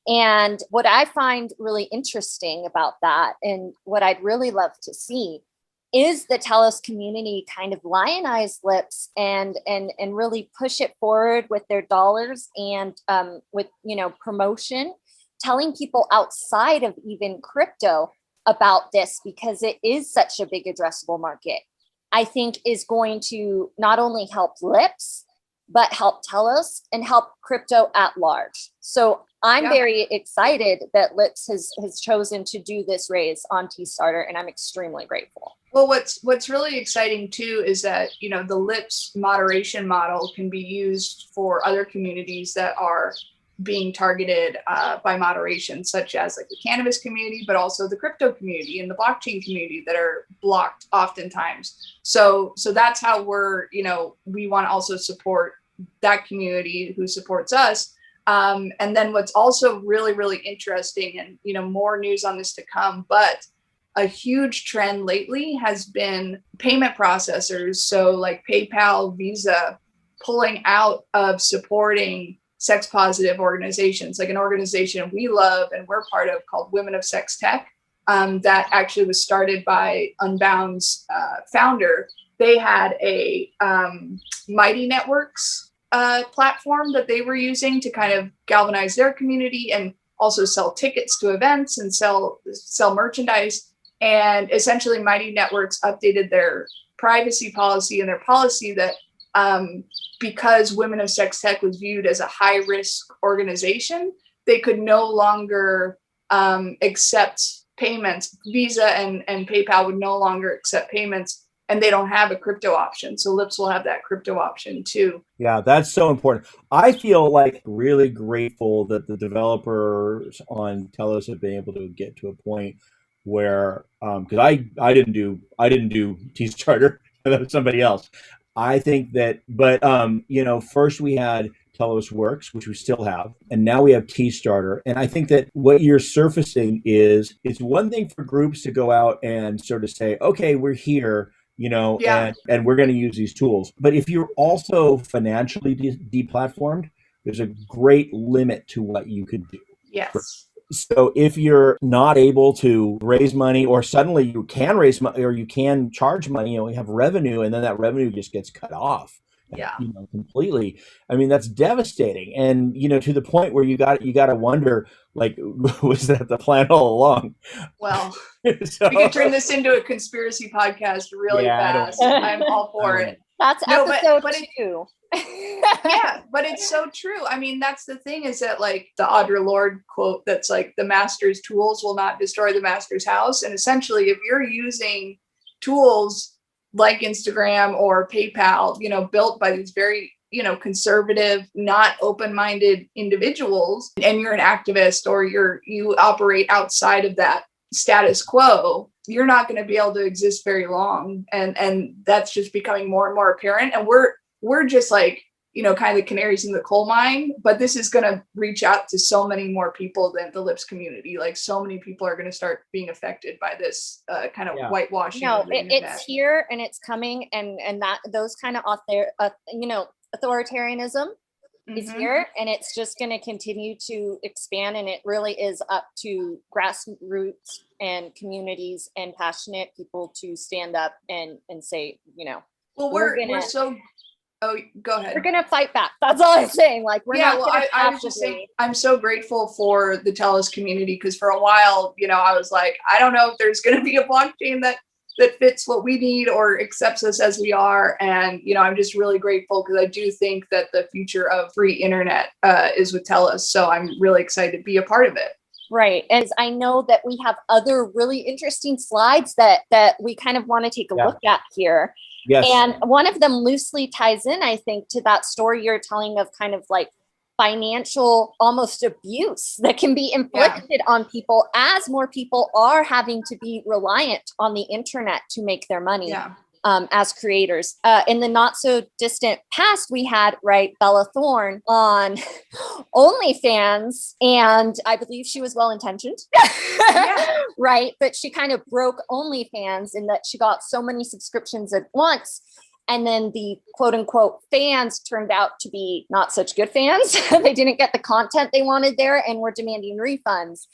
And what I find really interesting about that, and what I'd really love to see, is the Telos community kind of lionize Lips and really push it forward with their dollars and with promotion, telling people outside of even crypto about this, because it is such a big addressable market. I think is going to not only help Lips, but help Telos and help crypto at large. So I'm very excited that Lips has chosen to do this raise on T-Starter, and I'm extremely grateful. Well, what's really exciting too is that, the Lips moderation model can be used for other communities that are being targeted by moderation, such as like the cannabis community, but also the crypto community and the blockchain community that are blocked oftentimes. So that's how we want to also support that community who supports us. And then what's also really, really interesting, and more news on this to come, but a huge trend lately has been payment processors. So like PayPal, Visa, pulling out of supporting sex positive organizations, like an organization we love and we're part of called Women of Sex Tech, that actually was started by Unbound's founder. They had a Mighty Networks platform that they were using to kind of galvanize their community and also sell tickets to events and sell merchandise. And essentially Mighty Networks updated their privacy policy and their policy that because Women of Sex Tech was viewed as a high risk organization, they could no longer accept payments. Visa and PayPal would no longer accept payments, and they don't have a crypto option. So Lips will have that crypto option too. Yeah, that's so important. I feel like really grateful that the developers on Telos have been able to get to a point where, because I didn't do T-Starter, that was somebody else. I think that, but first we had Telos Works, which we still have, and now we have T-Starter. And I think that what you're surfacing is, it's one thing for groups to go out and sort of say, okay, we're here, and we're going to use these tools. But if you're also financially deplatformed, there's a great limit to what you could do. Yes. So if you're not able to raise money, or suddenly you can raise money, or you can charge money, you have revenue, and then that revenue just gets cut off. Yeah. Completely. I mean, that's devastating. And, to the point where you got to wonder, like, was that the plan all along? Well, so, we could turn this into a conspiracy podcast really fast. I'm all for it. That's episode 2. Yeah, but it's so true. I mean, that's the thing, is that like the Audre Lorde quote that's like, the master's tools will not destroy the master's house. And essentially, if you're using tools like Instagram or PayPal, built by these very, conservative, not open-minded individuals, and you're an activist, or you operate outside of that status quo, you're not going to be able to exist very long. And that's just becoming more and more apparent. And we're just like, kind of the canaries in the coal mine, but this is going to reach out to so many more people than the Lips community. Like, so many people are going to start being affected by this kind of whitewashing. No, it's here and it's coming, and that those kind of authoritarianism is here, and it's just going to continue to expand. And it really is up to grassroots and communities and passionate people to stand up and say, well, we're so. Oh, go ahead. We're gonna fight back. That's all I'm saying. Like, we're not. Well, I was just saying, I'm so grateful for the Telos community, because for a while, I was like, I don't know if there's gonna be a blockchain that fits what we need or accepts us as we are. And I'm just really grateful, because I do think that the future of free internet is with Telos. So I'm really excited to be a part of it. Right. As I know that we have other really interesting slides that we kind of want to take a look at here. Yes. And one of them loosely ties in, I think, to that story you're telling of kind of like financial almost abuse that can be inflicted on people as more people are having to be reliant on the internet to make their money. As creators. In the not so distant past, we had Bella Thorne on OnlyFans, and I believe she was well-intentioned, right? But she kind of broke OnlyFans in that she got so many subscriptions at once. And then the quote unquote fans turned out to be not such good fans. They didn't get the content they wanted there and were demanding refunds.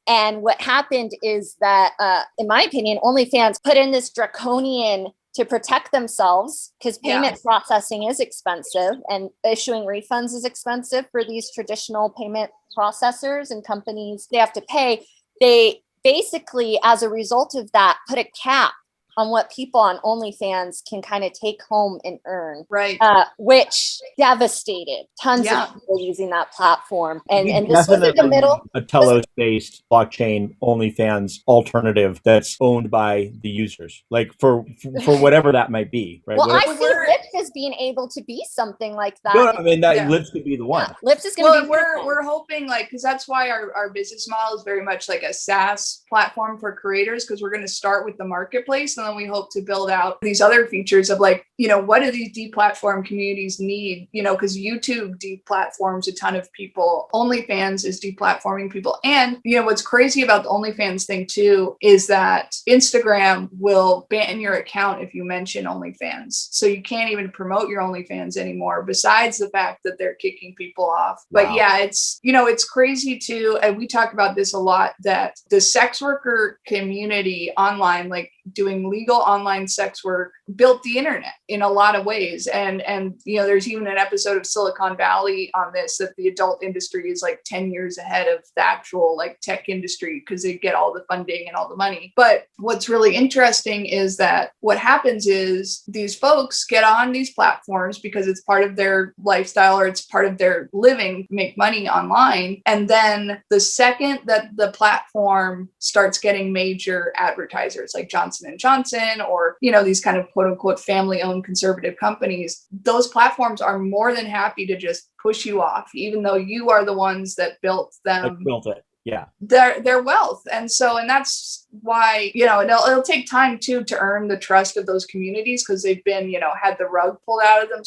And what happened is that, in my opinion, OnlyFans put in this draconian to protect themselves, because payment processing is expensive and issuing refunds is expensive for these traditional payment processors and companies. They have to pay. They basically, as a result of that, put a cap on what people on OnlyFans can kind of take home and earn, right? Which devastated tons of people using that platform. And this was in the middle. A Telos-based blockchain OnlyFans alternative that's owned by the users, like for whatever that might be, right? Well, I see Lips as being able to be something like that. No, I mean, Lips could be the one. Lips is going to be. We're hoping, like, because that's why our business model is very much like a SaaS platform for creators, because we're going to start with the marketplace, and and then we hope to build out these other features of like, you know, what do these deplatform communities need? You know, because YouTube deplatforms a ton of people. OnlyFans is deplatforming people. And, you know, what's crazy about the OnlyFans thing too is that Instagram will ban your account if you mention OnlyFans. So you can't even promote your OnlyFans anymore, besides the fact that they're kicking people off. But yeah, it's, you know, it's crazy too. And we talk about this a lot, that the sex worker community online, like doing legal online sex work, built the internet in a lot of ways. And you know, there's even an episode of Silicon Valley on this, that the adult industry is like 10 years ahead of the actual like tech industry because they get all the funding and all the money. But what's really interesting is that what happens is these folks get on these platforms because it's part of their lifestyle or it's part of their living, make money online. And then the second that the platform starts getting major advertisers like Johnson & Johnson, or, you know, these kind of quote unquote family owned conservative companies, those platforms are more than happy to just push you off, even though you are the ones that built them. Built it. Yeah. Their wealth. And so, and that's why, you know, it'll take time too to earn the trust of those communities, because they've been, you know, had the rug pulled out of them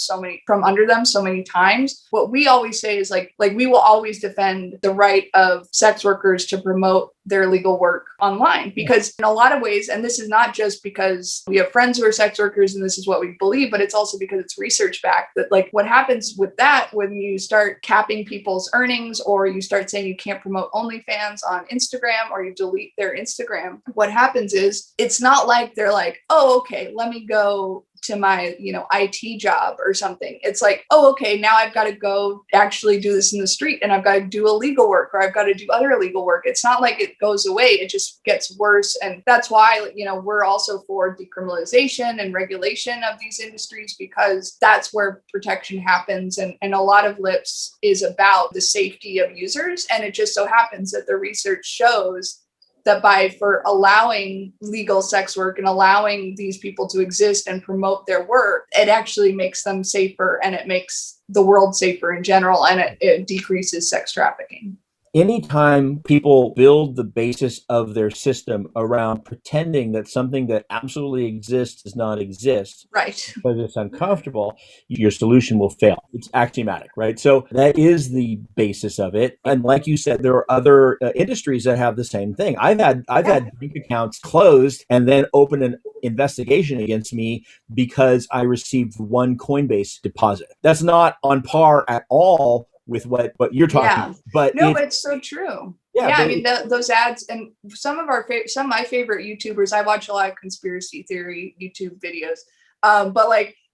from under them so many times. What we always say is like we will always defend the right of sex workers to promote their legal work online, because in a lot of ways, and this is not just because we have friends who are sex workers and this is what we believe, but it's also because it's research backed, that like what happens with that when you start capping people's earnings, or you start saying you can't promote OnlyFans on Instagram, or you delete their Instagram, what happens is it's not like they're like, oh, okay, let me go to my, you know, IT job or something. It's like, oh, okay, now I've got to go actually do this in the street, and I've got to do illegal work, or I've got to do other illegal work. It's not like it goes away. It just gets worse. And that's why, you know, we're also for decriminalization and regulation of these industries, because that's where protection happens. And a lot of Lips is about the safety of users. And it just so happens that the research shows that for allowing legal sex work and allowing these people to exist and promote their work, it actually makes them safer, and it makes the world safer in general, and it decreases sex trafficking. Anytime people build the basis of their system around pretending that something that absolutely exists does not exist, right, because it's uncomfortable, your solution will fail. It's axiomatic, right? So that is the basis of it. And like you said, there are other industries that have the same thing. I've had bank accounts closed and then open an investigation against me because I received one Coinbase deposit. That's not on par at all with what you're talking about. But no, but it's so true. Yeah, I mean, those ads, and some of my favorite YouTubers, I watch a lot of conspiracy theory YouTube videos, but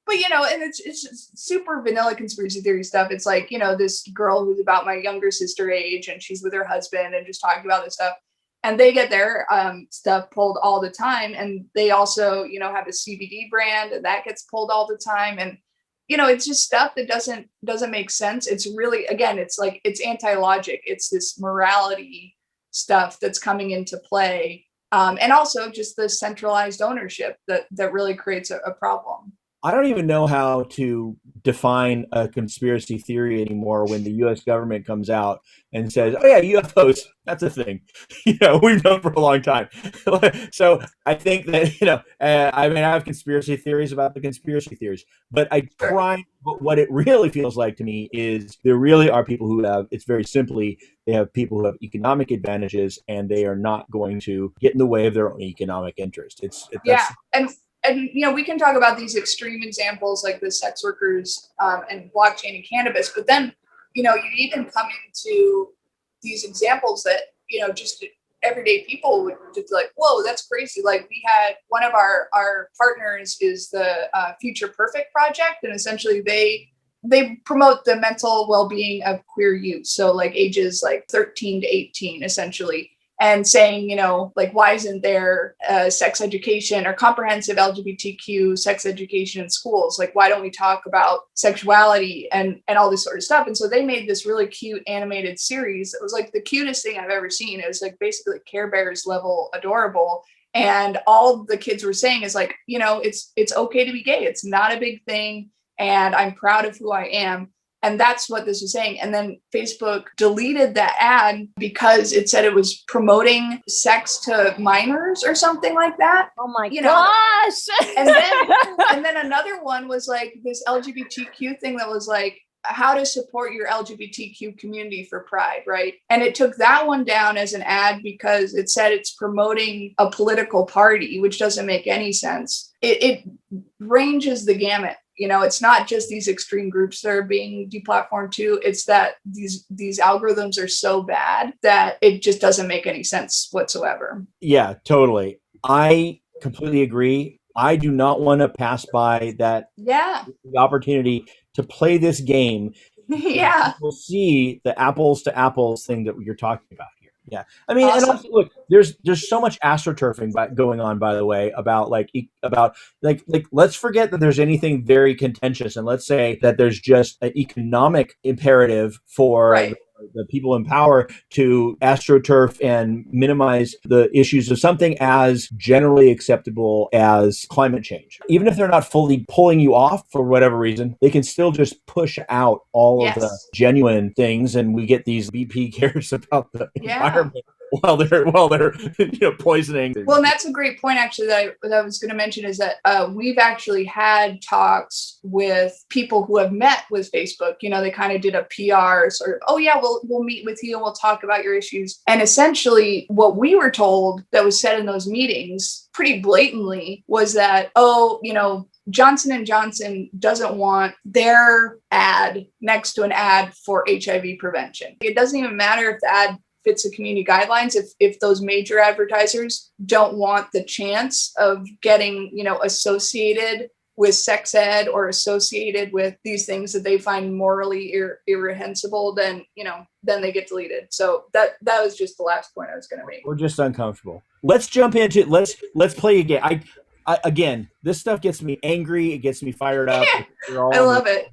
you know, and it's just super vanilla conspiracy theory stuff. It's like, you know, this girl who's about my younger sister age, and she's with her husband and just talking about this stuff, and they get their stuff pulled all the time. And they also, you know, have a CBD brand, and that gets pulled all the time. And you know, it's just stuff that doesn't make sense. It's really, again, it's like, it's anti-logic. It's this morality stuff that's coming into play. And also just the centralized ownership that really creates a problem. I don't even know how to define a conspiracy theory anymore when the U.S. government comes out and says, oh yeah, UFOs, that's a thing. You know, we've known for a long time. So I think that, you know, I mean, I have conspiracy theories about the conspiracy theories, but but what it really feels like to me is there really are people who have, it's very simply, they have people who have economic advantages, and they are not going to get in the way of their own economic interest. And you know, we can talk about these extreme examples like the sex workers and blockchain and cannabis, but then, you know, you even come into these examples that, you know, just everyday people would just be like, whoa, that's crazy. Like we had one of our partners is the Future Perfect Project, and essentially they promote the mental well-being of queer youth. So like ages like 13 to 18, essentially. And saying, you know, like, why isn't there sex education or comprehensive LGBTQ sex education in schools? Like, why don't we talk about sexuality and all this sort of stuff? And so they made this really cute animated series. It was like the cutest thing I've ever seen. It was like basically Care Bears level adorable. And all the kids were saying is like, you know, it's okay to be gay. It's not a big thing. And I'm proud of who I am. And that's what this was saying. And then Facebook deleted that ad because it said it was promoting sex to minors or something like that. Oh my God. gosh. And then another one was like this LGBTQ thing that was like how to support your LGBTQ community for Pride, right? And it took that one down as an ad because it said it's promoting a political party, which doesn't make any sense. It ranges the gamut. You know, it's not just these extreme groups that are being deplatformed too. It's that these algorithms are so bad that it just doesn't make any sense whatsoever. Yeah, totally. I completely agree. I do not want to pass by that the opportunity to play this game. We'll see the apples to apples thing that you're talking about here. Yeah. I mean, awesome. And also look, there's so much astroturfing going on, by the way, about let's forget that there's anything very contentious, and let's say that there's just an economic imperative for the people in power to astroturf and minimize the issues of something as generally acceptable as climate change. Even if they're not fully pulling you off for whatever reason, they can still just push out all of the genuine things, and we get these BP cares about the environment while they're poisoning. Well, and that's a great point actually that I was going to mention is that we've actually had talks with people who have met with Facebook. You know, they kind of did a PR sort of, oh yeah, we'll meet with you and we'll talk about your issues. And essentially what we were told that was said in those meetings pretty blatantly was that, Johnson & Johnson doesn't want their ad next to an ad for HIV prevention. It doesn't even matter if the ad fits the community guidelines if those major advertisers don't want the chance of getting, associated with sex ed or associated with these things that they find morally irreprehensible, then they get deleted. So that was just the last point I was going to make. We're just uncomfortable. Let's jump into let's play again. I again, this stuff gets me angry. It gets me fired up. I love it.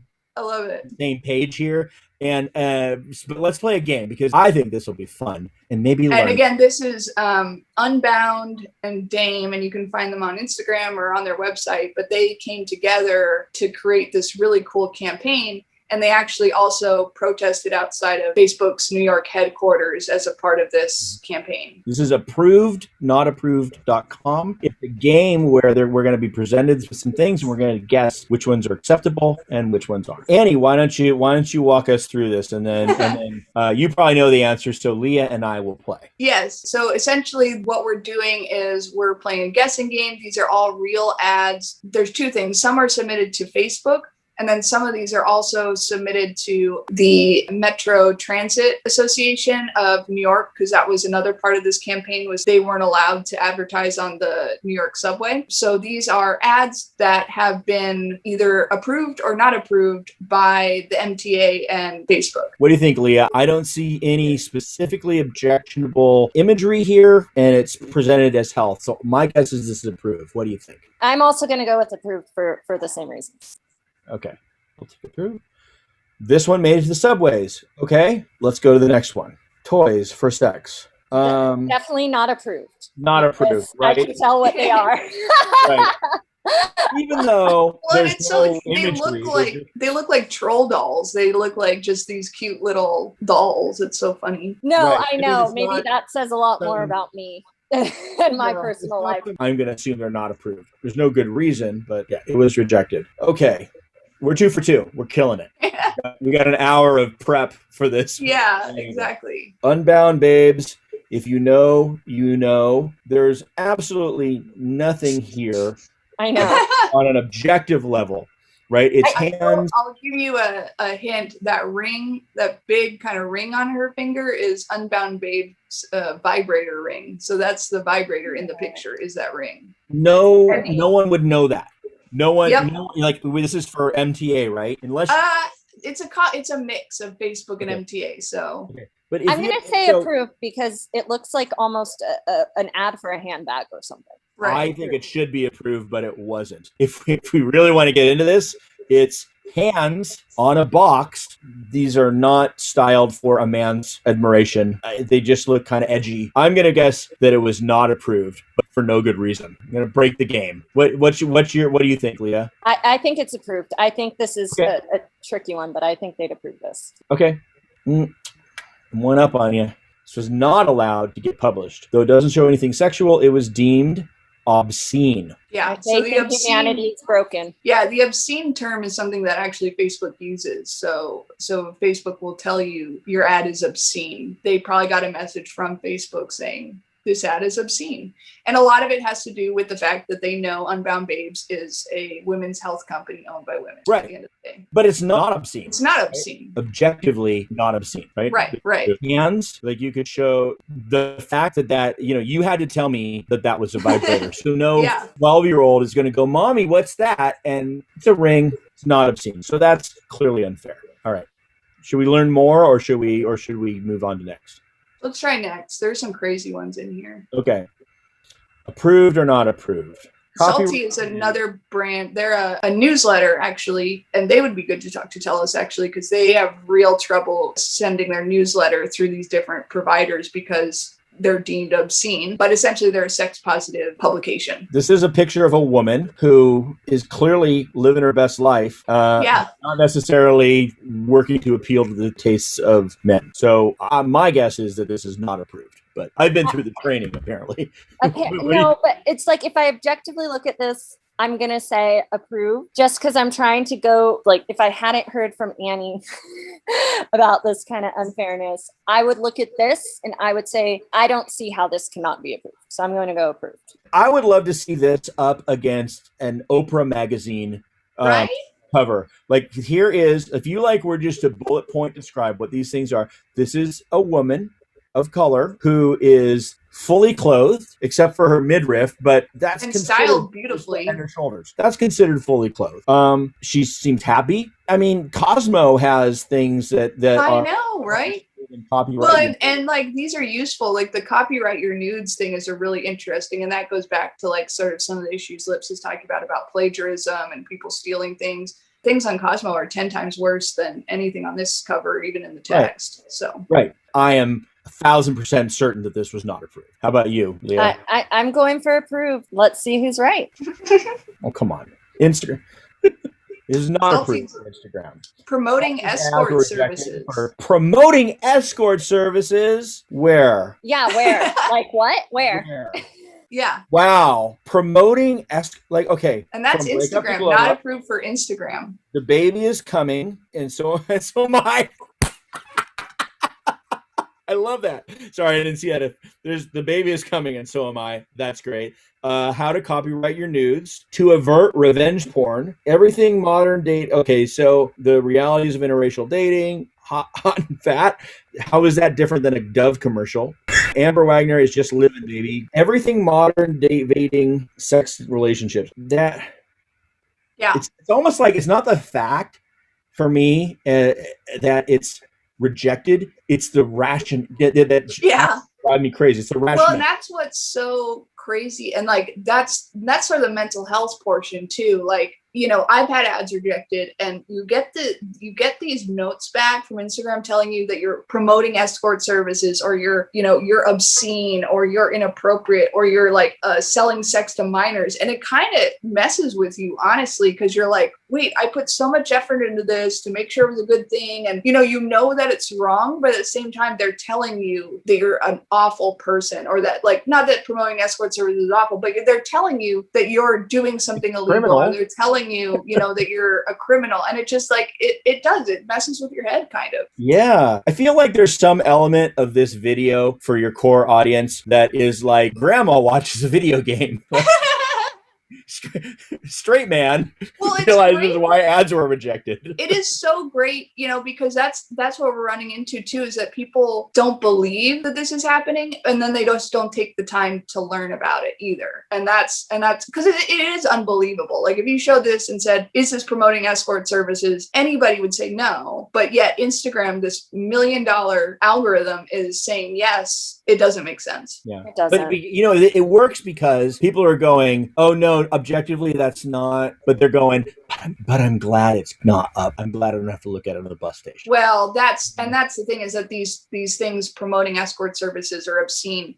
Same page here. And but let's play a game because I think this will be fun and maybe learn. And again, this is Unbound and Dame, and you can find them on Instagram or on their website. But they came together to create this really cool campaign. And they actually also protested outside of Facebook's New York headquarters as a part of this campaign. This is approvednotapproved.com. It's a game where we're going to be presented with some things and we're going to guess which ones are acceptable and which ones aren't. Annie, why don't you walk us through this and then you probably know the answers, so Leah and I will play. Yes. So essentially what we're doing is we're playing a guessing game. These are all real ads. There's two things. Some are submitted to Facebook. And then some of these are also submitted to the Metro Transit Association of New York, because that was another part of this campaign was they weren't allowed to advertise on the New York subway. So these are ads that have been either approved or not approved by the MTA and Facebook. What do you think, Leah? I don't see any specifically objectionable imagery here, and it's presented as health. So my guess is this is approved. What do you think? I'm also going to go with approved for the same reasons. Okay, we'll take it through. This one made it to the subways. Okay, let's go to the next one. Toys for sex. Definitely not approved. Not approved, right? I can tell what they are. Right. Even though there's no imagery, they look like troll dolls. They look like just these cute little dolls. It's so funny. No, right. I know. Maybe that says a lot more about me. In my personal life. I'm going to assume they're not approved. There's no good reason, but yeah, it was rejected. Okay. We're 2 for 2. We're killing it. We got an hour of prep for this. Yeah, exactly. Unbound babes. If you know, you know. There's absolutely nothing here. I know. On an objective level, right? It's hands. I'll give you a hint. That ring, that big kind of ring on her finger is Unbound Babe's vibrator ring. So that's the vibrator in the picture is that ring. No one would know that. No one, this is for MTA, right? Unless it's a mix of Facebook and MTA. So, but I'm going to say approved because it looks like almost an ad for a handbag or something. Right. I think it should be approved, but it wasn't. If we really want to get into this, it's hands on a box. These are not styled for a man's admiration. They just look kind of edgy. I'm going to guess that it was not approved, but for no good reason. I'm going to break the game. What do you think, Leah? I think it's approved. I think this is a tricky one, but I think they'd approve this. Okay. I'm one up on you. This was not allowed to get published. Though it doesn't show anything sexual, it was deemed obscene. Yeah. They think humanity is broken. Yeah, the obscene term is something that actually Facebook uses. So Facebook will tell you your ad is obscene. They probably got a message from Facebook saying this ad is obscene. And a lot of it has to do with the fact that they know Unbound Babes is a women's health company owned by women Right. at the end of the day. But it's not obscene. It's not obscene. Right? Objectively not obscene, right? Right. The hands, like you could show the fact that, you had to tell me that was a vibrator. So no 12-year-old is going to go, Mommy, what's that? And it's a ring. It's not obscene. So that's clearly unfair. All right. Should we learn more or should we move on to next? Let's try next. There's some crazy ones in here. Okay. Approved or not approved? Salty is another brand. They're a newsletter, actually, and they would be good to talk to Telos, actually, because they have real trouble sending their newsletter through these different providers because they're deemed obscene, but essentially they're a sex positive publication. This is a picture of a woman who is clearly living her best life. Not necessarily working to appeal to the tastes of men. So my guess is that this is not approved, but I've been through the training apparently. Okay, no, but it's like if I objectively look at this, I'm going to say approve just because I'm trying to go, like, if I hadn't heard from Annie about this kind of unfairness, I would look at this and I would say, I don't see how this cannot be approved. So I'm going to go approved. I would love to see this up against an Oprah magazine cover. Like here is, if you were just to bullet point describe what these things are, this is a woman of color who is fully clothed except for her midriff, but that's styled beautifully and her shoulders. That's considered fully clothed. She seems happy. I mean, Cosmo has things that I know, right? Copyright. Well, and like these are useful. Like the copyright your nudes thing is a really interesting, and that goes back to like sort of some of the issues Lips is talking about plagiarism and people stealing things. Things on Cosmo are 10 times worse than anything on this cover, even in the text. Right. So I am 1,000% certain that this was not approved. How about you, Leah? I'm going for approved. Let's see who's right. Oh, come on. Instagram. This is not approved for Instagram. Promoting escort services. Promoting escort services? Where? Yeah, where? Like what? Where? Yeah. Wow. Promoting okay. And that's Instagram, not approved for Instagram. The baby is coming, and so am I. I love that. Sorry, I didn't see that. There's the baby is coming, and so am I. That's great. How to copyright your nudes to avert revenge porn. Everything modern date. Okay, so the realities of interracial dating, hot and fat. How is that different than a Dove commercial? Amber Wagner is just living, baby. Everything modern dating, sex relationships. It's almost like it's not the fact for me that it's rejected. It's the ration that drive me crazy. It's the ration. Well, and that's what's so crazy, and like that's sort of the mental health portion too. Like, I've had ads rejected, and you get these notes back from Instagram telling you that you're promoting escort services, or you're obscene, or you're inappropriate, or you're like selling sex to minors, and it kind of messes with you, honestly, because you're like, wait, I put so much effort into this to make sure it was a good thing, and that it's wrong, but at the same time they're telling you that you're an awful person, or that, like, not that promoting escort services is awful, but they're telling you that you're doing something illegal, or they're telling you that you're a criminal, and it just like it messes with your head kind of. Yeah, I feel like there's some element of this video for your core audience that is like, grandma watches a video game. Straight man realizes why ads were rejected. It is so great, because that's what we're running into too, is that people don't believe that this is happening, and then they just don't take the time to learn about it either. And that's because it is unbelievable. Like if you showed this and said, is this promoting escort services? Anybody would say no, but yet Instagram, this $1 million algorithm, is saying yes. It doesn't make sense. Yeah, it doesn't. But it works because people are going, oh no, objectively that's not, but they're going, but I'm glad it's not up. I'm glad I don't have to look at it on the bus station. Well, that's the thing, is that these things promoting escort services are obscene.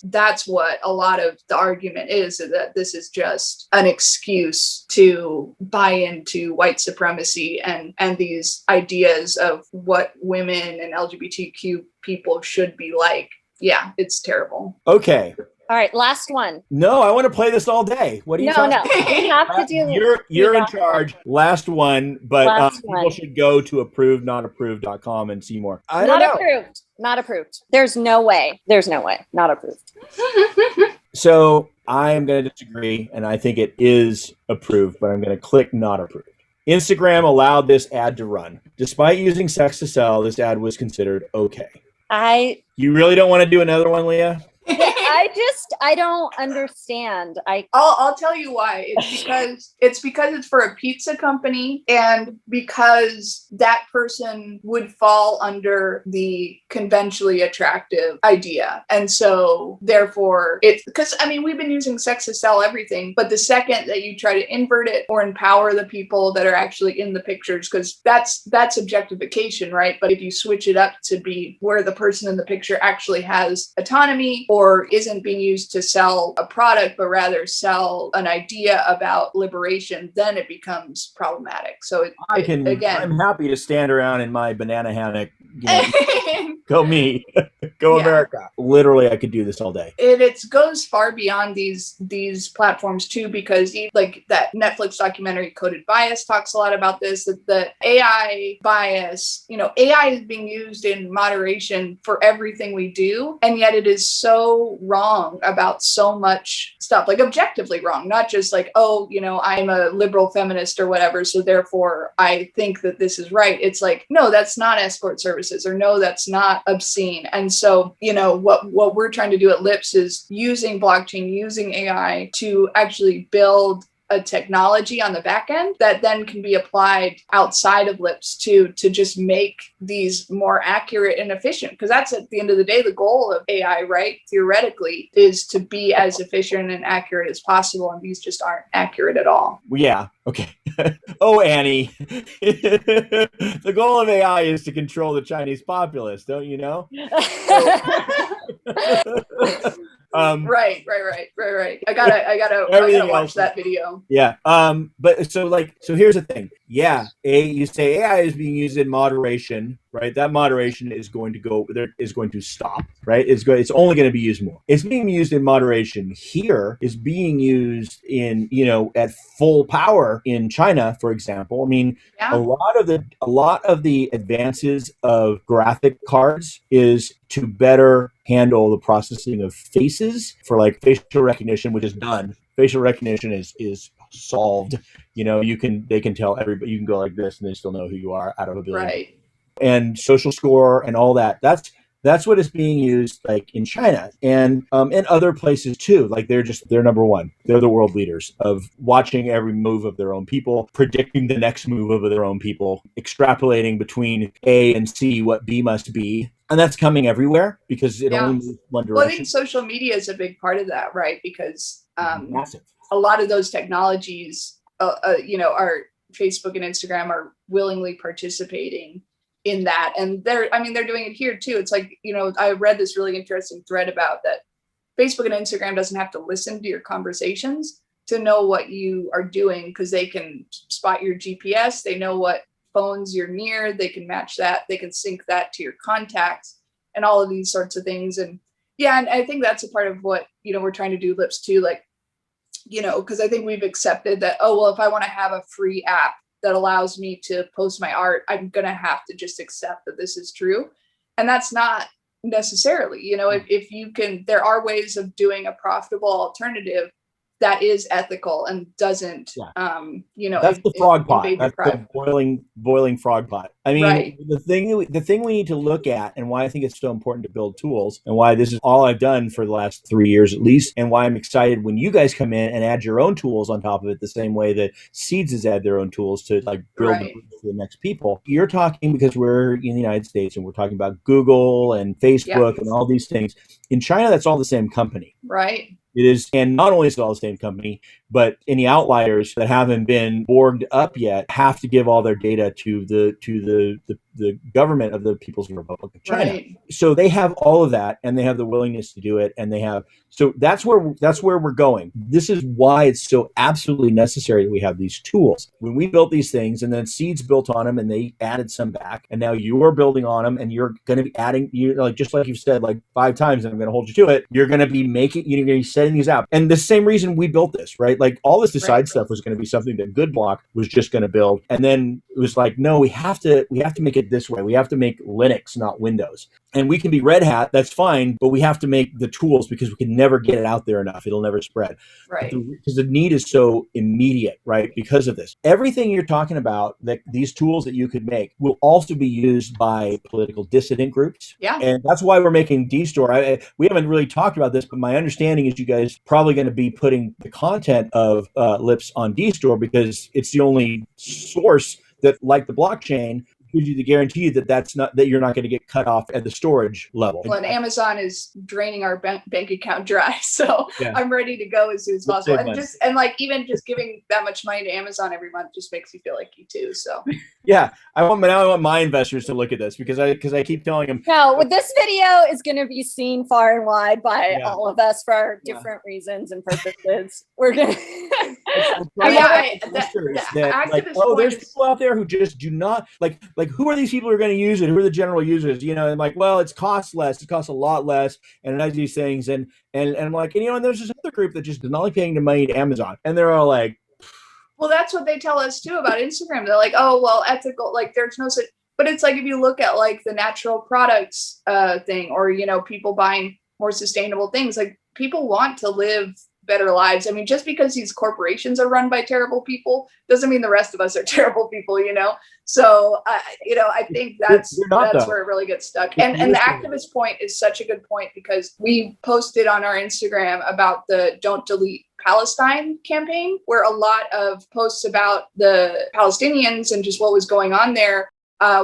That's what a lot of the argument is, that this is just an excuse to buy into white supremacy and these ideas of what women and LGBTQ people should be like. Yeah, it's terrible. Okay. All right, last one. No, I want to play this all day. What are you talking No, we have to do. You're in charge. Last one, but Last people one. should go to approvednotapproved.com and see more. I Not don't know. approved. Not approved. There's no way. There's no way. Not approved. So I am going to disagree, and I think it is approved, but I'm going to click not approved. Instagram allowed this ad to run. Despite using sex to sell, this ad was considered okay. You really don't want to do another one, Leah? I don't understand. I'll tell you why. It's because it's for a pizza company, and because that person would fall under the conventionally attractive idea. And so therefore it's because, I mean, we've been using sex to sell everything, but the second that you try to invert it or empower the people that are actually in the pictures, because that's objectification, right? But if you switch it up to be where the person in the picture actually has autonomy or isn't being used to sell a product, but rather sell an idea about liberation, then it becomes problematic. So I'm happy to stand around in my banana hammock. Go me, go America. Literally, I could do this all day. It goes far beyond these platforms too, because like that Netflix documentary Coded Bias talks a lot about this, that the AI bias, AI is being used in moderation for everything we do. And yet it is so wrong about so much stuff, like objectively wrong, not just like, I'm a liberal feminist or whatever, so therefore I think that this is right. It's like, no, that's not escort services, or no, that's not obscene. And so, what we're trying to do at Lips is using blockchain, using AI to actually build a technology on the back end that then can be applied outside of Lips to just make these more accurate and efficient. Because that's, at the end of the day, the goal of AI, right? Theoretically, is to be as efficient and accurate as possible. And these just aren't accurate at all. Yeah. Okay. Oh, Annie. The goal of AI is to control the Chinese populace, don't you know? Right. I gotta watch that video. Yeah. But so here's the thing. Yeah. You say AI is being used in moderation, right? That moderation is going to stop, right? It's only going to be used more. It's being used in moderation here, is being used in, at full power in China, for example. I mean, a lot of the advances of graphic cards is to better handle the processing of faces for like facial recognition, which is done. Facial recognition is solved. They can tell everybody. You can go like this, and they still know who you are out of a billion. Right. And social score and all that. That's what is being used like in China and in other places too. Like they're number one. They're the world leaders of watching every move of their own people, predicting the next move of their own people, extrapolating between A and C what B must be. And that's coming everywhere because it only moves one direction. Well, I think social media is a big part of that, right? Because massive. A lot of those technologies, are Facebook and Instagram are willingly participating in that. And they're doing it here too. It's like, I read this really interesting thread about that Facebook and Instagram doesn't have to listen to your conversations to know what you are doing, because they can spot your GPS. They know what phones you're near. They can match that. They can sync that to your contacts and all of these sorts of things. And and I think that's a part of what, we're trying to do Lips too. Like, because I think we've accepted that, if I want to have a free app that allows me to post my art, I'm going to have to just accept that this is true. And that's not necessarily, if you can, there are ways of doing a profitable alternative that is ethical and doesn't, that's the frog pot. That's the boiling frog pot. I mean, the thing we need to look at, and why I think it's so important to build tools, and why this is all I've done for the last 3 years at least, and why I'm excited when you guys come in and add your own tools on top of it, the same way that Seeds has added their own tools to like build the for the next people. You're talking because we're in the United States and we're talking about Google and Facebook and all these things. In China, that's all the same company. Right. It is, and not only is it all the same company, but any outliers that haven't been borged up yet have to give all their data to the government of the People's Republic of China. Right. So they have all of that, and they have the willingness to do it, and they have. So that's where we're going. This is why it's so absolutely necessary that we have these tools. When we built these things, and then Seeds built on them, and they added some back, and now you are building on them, and you're going to be adding. You like just like you've said like 5 times, and I'm going to hold you to it. You're going to be making. You're going to be setting these out, and the same reason we built this, right? Like all this Decide stuff was going to be something that GoodBlock was just going to build, and then it was like, no, we have to make it this way. We have to make Linux, not Windows. And we can be Red Hat, that's fine, but we have to make the tools because we can never get it out there enough. It'll never spread. Right. Because the need is so immediate, right? Because of this. Everything you're talking about, that these tools that you could make, will also be used by political dissident groups. Yeah. And that's why we're making dStor. We haven't really talked about this, but my understanding is you guys probably going to be putting the content of Lips on dStor because it's the only source that, like the blockchain, gives you the guarantee that you're not going to get cut off at the storage level. Well, and Amazon is draining our bank account dry, so yeah. I'm ready to go as soon as possible. And even just giving that much money to Amazon every month just makes me feel like you too. So yeah, I want my investors to look at this because I keep telling them. No, this video is going to be seen far and wide by all of us for different reasons and purposes. We're gonna. There's people out there who just do not like who are these people who are going to use it? Who are the general users? And like, well, it costs less. It costs a lot less, and it has these things, and I'm like, and there's this other group that just is not paying the money to Amazon, and they're all like, well, that's what they tell us too about Instagram. They're like, oh, well, ethical, like there's no such, but it's like if you look at like the natural products thing, or people buying more sustainable things, like people want to live better lives. I mean, just because these corporations are run by terrible people doesn't mean the rest of us are terrible people, So, I think that's where it really gets stuck. And the activist point is such a good point because we posted on our Instagram about the Don't Delete Palestine campaign, where a lot of posts about the Palestinians and just what was going on there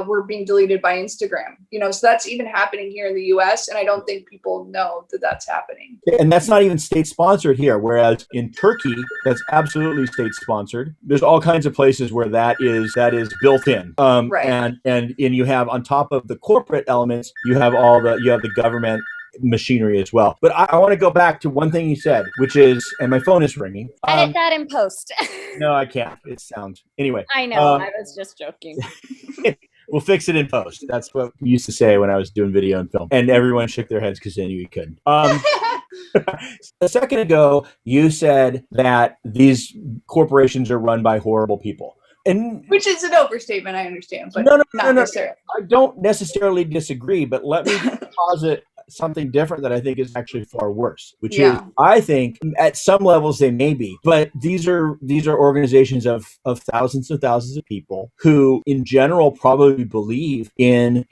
were being deleted by Instagram, so that's even happening here in the US. And I don't think people know that that's happening. And that's not even state sponsored here. Whereas in Turkey, that's absolutely state sponsored. There's all kinds of places where that is built in. Right. And you have on top of the corporate elements, you have the government machinery as well. But I want to go back to one thing you said, which is, and my phone is ringing. Edit that in post. No, I can't. It sounds anyway. I know. I was just joking. We'll fix it in post. That's what we used to say when I was doing video and film. And everyone shook their heads because they knew you couldn't. A second ago, you said that these corporations are run by horrible people. Which is an overstatement, I understand. But no. necessarily. I don't necessarily disagree, but let me posit something different that I think is actually far worse, which is I think at some levels they may be, but these are organizations of thousands and thousands of people who in general probably believe in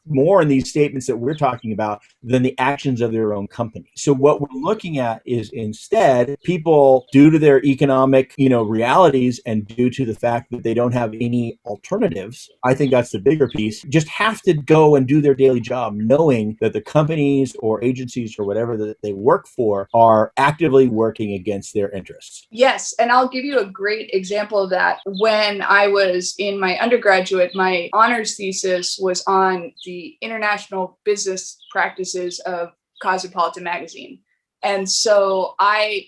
more in these statements that we're talking about than the actions of their own company. So what we're looking at is instead people, due to their economic, realities and due to the fact that they don't have any alternatives, I think that's the bigger piece, just have to go and do their daily job knowing that the companies or agencies or whatever that they work for are actively working against their interests. Yes, and I'll give you a great example of that. When I was in my undergraduate, my honors thesis was on the international business practices of Cosmopolitan magazine. And so I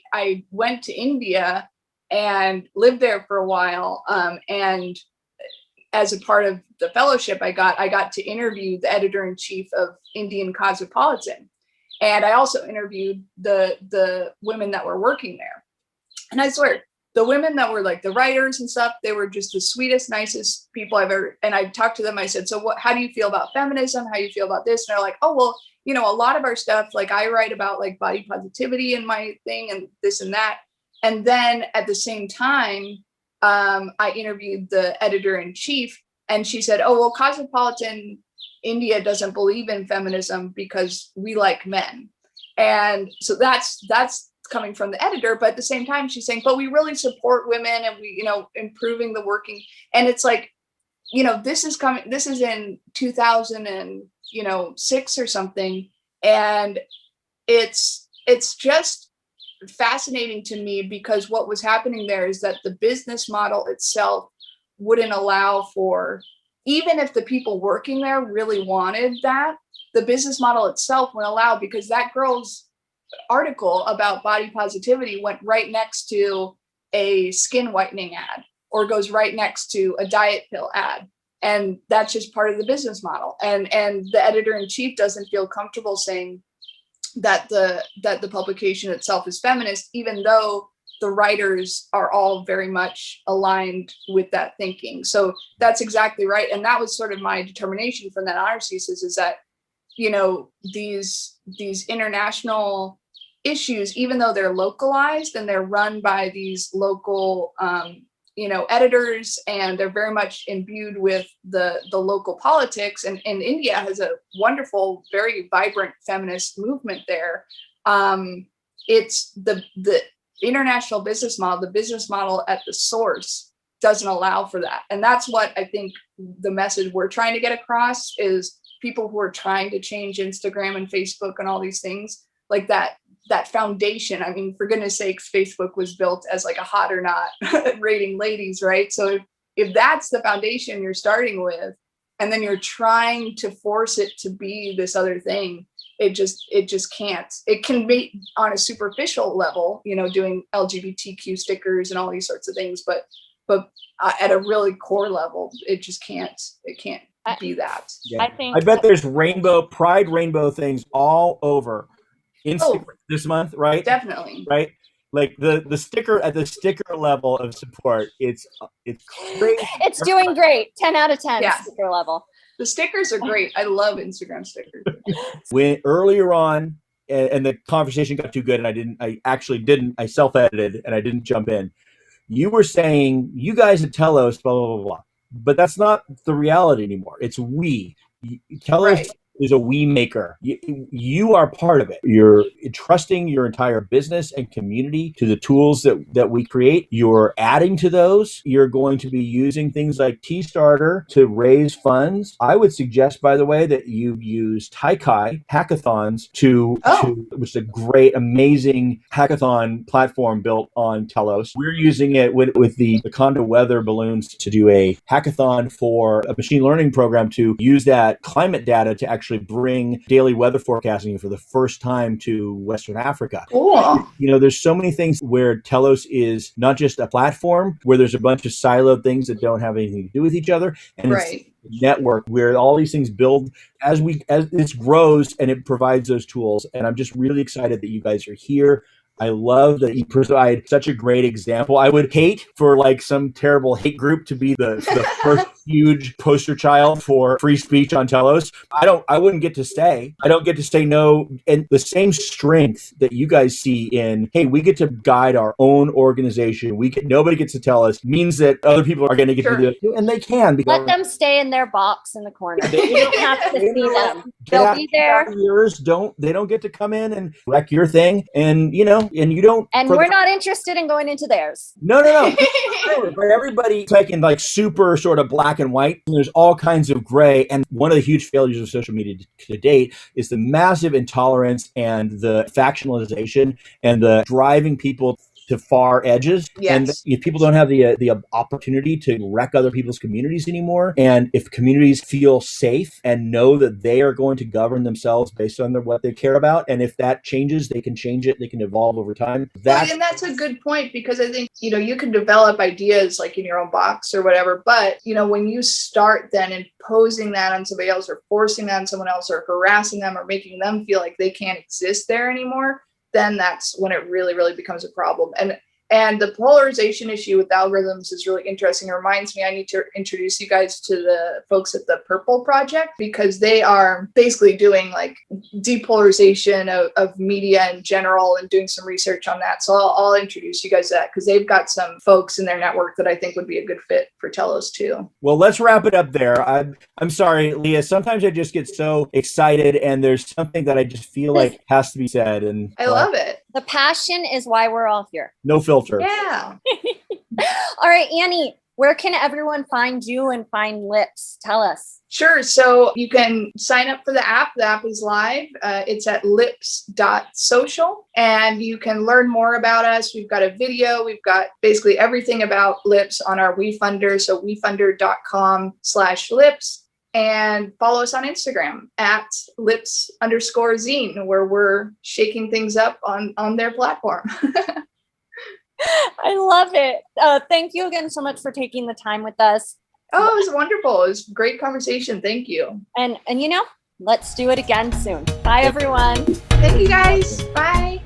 went to India and lived there for a while. And as a part of the fellowship, I got to interview the editor-in-chief of Indian Cosmopolitan. And I also interviewed the women that were working there. And I swear, the women that were like the writers and stuff, they were just the sweetest, nicest people I've ever, and I talked to them. I said, so how do you feel about feminism? How do you feel about this? And they're like, oh, well, a lot of our stuff, like I write about like body positivity in my thing and this and that. And then at the same time, I interviewed the editor-in-chief, and she said, oh, well, Cosmopolitan India doesn't believe in feminism because we like men. And so that's coming from the editor. But at the same time, she's saying, but we really support women and we, improving the working. And it's like, this is in 2006 or something. And it's just fascinating to me, because what was happening there is that the business model itself wouldn't allow for, even if the people working there really wanted that, the business model itself wouldn't allow, because that girl's article about body positivity went right next to a skin whitening ad, or goes right next to a diet pill ad. And that's just part of the business model. And the editor-in-chief doesn't feel comfortable saying that the publication itself is feminist, even though the writers are all very much aligned with that thinking. So that's exactly right. And that was sort of my determination from that honors thesis, is that, you know, these international issues, even though they're localized and they're run by these local, editors, and they're very much imbued with the local politics. And India has a wonderful, very vibrant feminist movement there. It's the international business model, the business model at the source doesn't allow for that. And that's what I think the message we're trying to get across is, people who are trying to change Instagram and Facebook and all these things, like that foundation. I mean, for goodness sakes, Facebook was built as like a hot or not rating ladies, right? So if that's the foundation you're starting with, and then you're trying to force it to be this other thing, it just can't. It can be on a superficial level, you know, doing LGBTQ stickers and all these sorts of things, but at a really core level, it just can't. It can't be that. Yeah. I bet there's pride rainbow things all over Instagram this month, right? Definitely. Right? Like the sticker at the sticker level of support, it's great. It's doing great. 10 out of 10 Yeah. sticker level. The stickers are great. I love Instagram stickers. When earlier on, and the conversation got too good, and I self-edited and I didn't jump in. You were saying, you guys at Telos, blah, blah, blah, blah. But that's not the reality anymore. It's we. Telos is a we maker. You are part of it. You're trusting your entire business and community to the tools that we create. You're adding to those. You're going to be using things like T-Starter to raise funds. I would suggest, by the way, that you use Taikai hackathons which is a great, amazing hackathon platform built on Telos. We're using it with the condo weather balloons to do a hackathon for a machine learning program to use that climate data to actually bring daily weather forecasting for the first time to Western Africa. Cool. You know, there's so many things where Telos is not just a platform where there's a bunch of siloed things that don't have anything to do with each other, and it's a network where all these things build as this grows, and it provides those tools. And I'm just really excited that you guys are here. I love that you provide such a great example. I would hate for like some terrible hate group to be the first huge poster child for free speech on Telos. I wouldn't get to say. I don't get to say no. And the same strength that you guys see in, hey, we get to guide our own organization. Nobody gets to tell us, means that other people are going to get to do it too, and they can. Let them stay in their box in the corner. You don't have to see them. They'll be there. They don't get to come in and wreck your thing, and you don't. And we're not interested in going into theirs. No. But everybody taking like super sort of black and white. And there's all kinds of gray. And one of the huge failures of social media to date is the massive intolerance and the factionalization and the driving people to far edges. Yes. And if people don't have the opportunity to wreck other people's communities anymore, and if communities feel safe and know that they are going to govern themselves based on what they care about, and if that changes, they can change it, they can evolve over time. And that's a good point, because I think, you can develop ideas like in your own box or whatever, but when you start then imposing that on somebody else, or forcing that on someone else, or harassing them, or making them feel like they can't exist there anymore, then that's when it really, really becomes a problem. And the polarization issue with algorithms is really interesting. It reminds me, I need to introduce you guys to the folks at the Purple Project, because they are basically doing like depolarization of media in general and doing some research on that. So I'll introduce you guys to that, because they've got some folks in their network that I think would be a good fit for Telos too. Well, let's wrap it up there. I'm sorry, Leah. Sometimes I just get so excited, and there's something that I just feel like has to be said. And I love it. The passion is why we're all here. No filter. Yeah. All right, Annie, Where can everyone find you and find Lips? Tell us. Sure. So you can sign up for the app. The app is live. It's at Lips.social, and you can learn more about us. We've got a video. We've got basically everything about Lips on our WeFunder. So wefunder.com/Lips. And follow us on Instagram at Lips_zine, where we're shaking things up on their platform. I love it. Thank you again so much for taking the time with us. Oh, it was wonderful. It was a great conversation. Thank you. And let's do it again soon. Bye, everyone. Thank you, guys. Bye.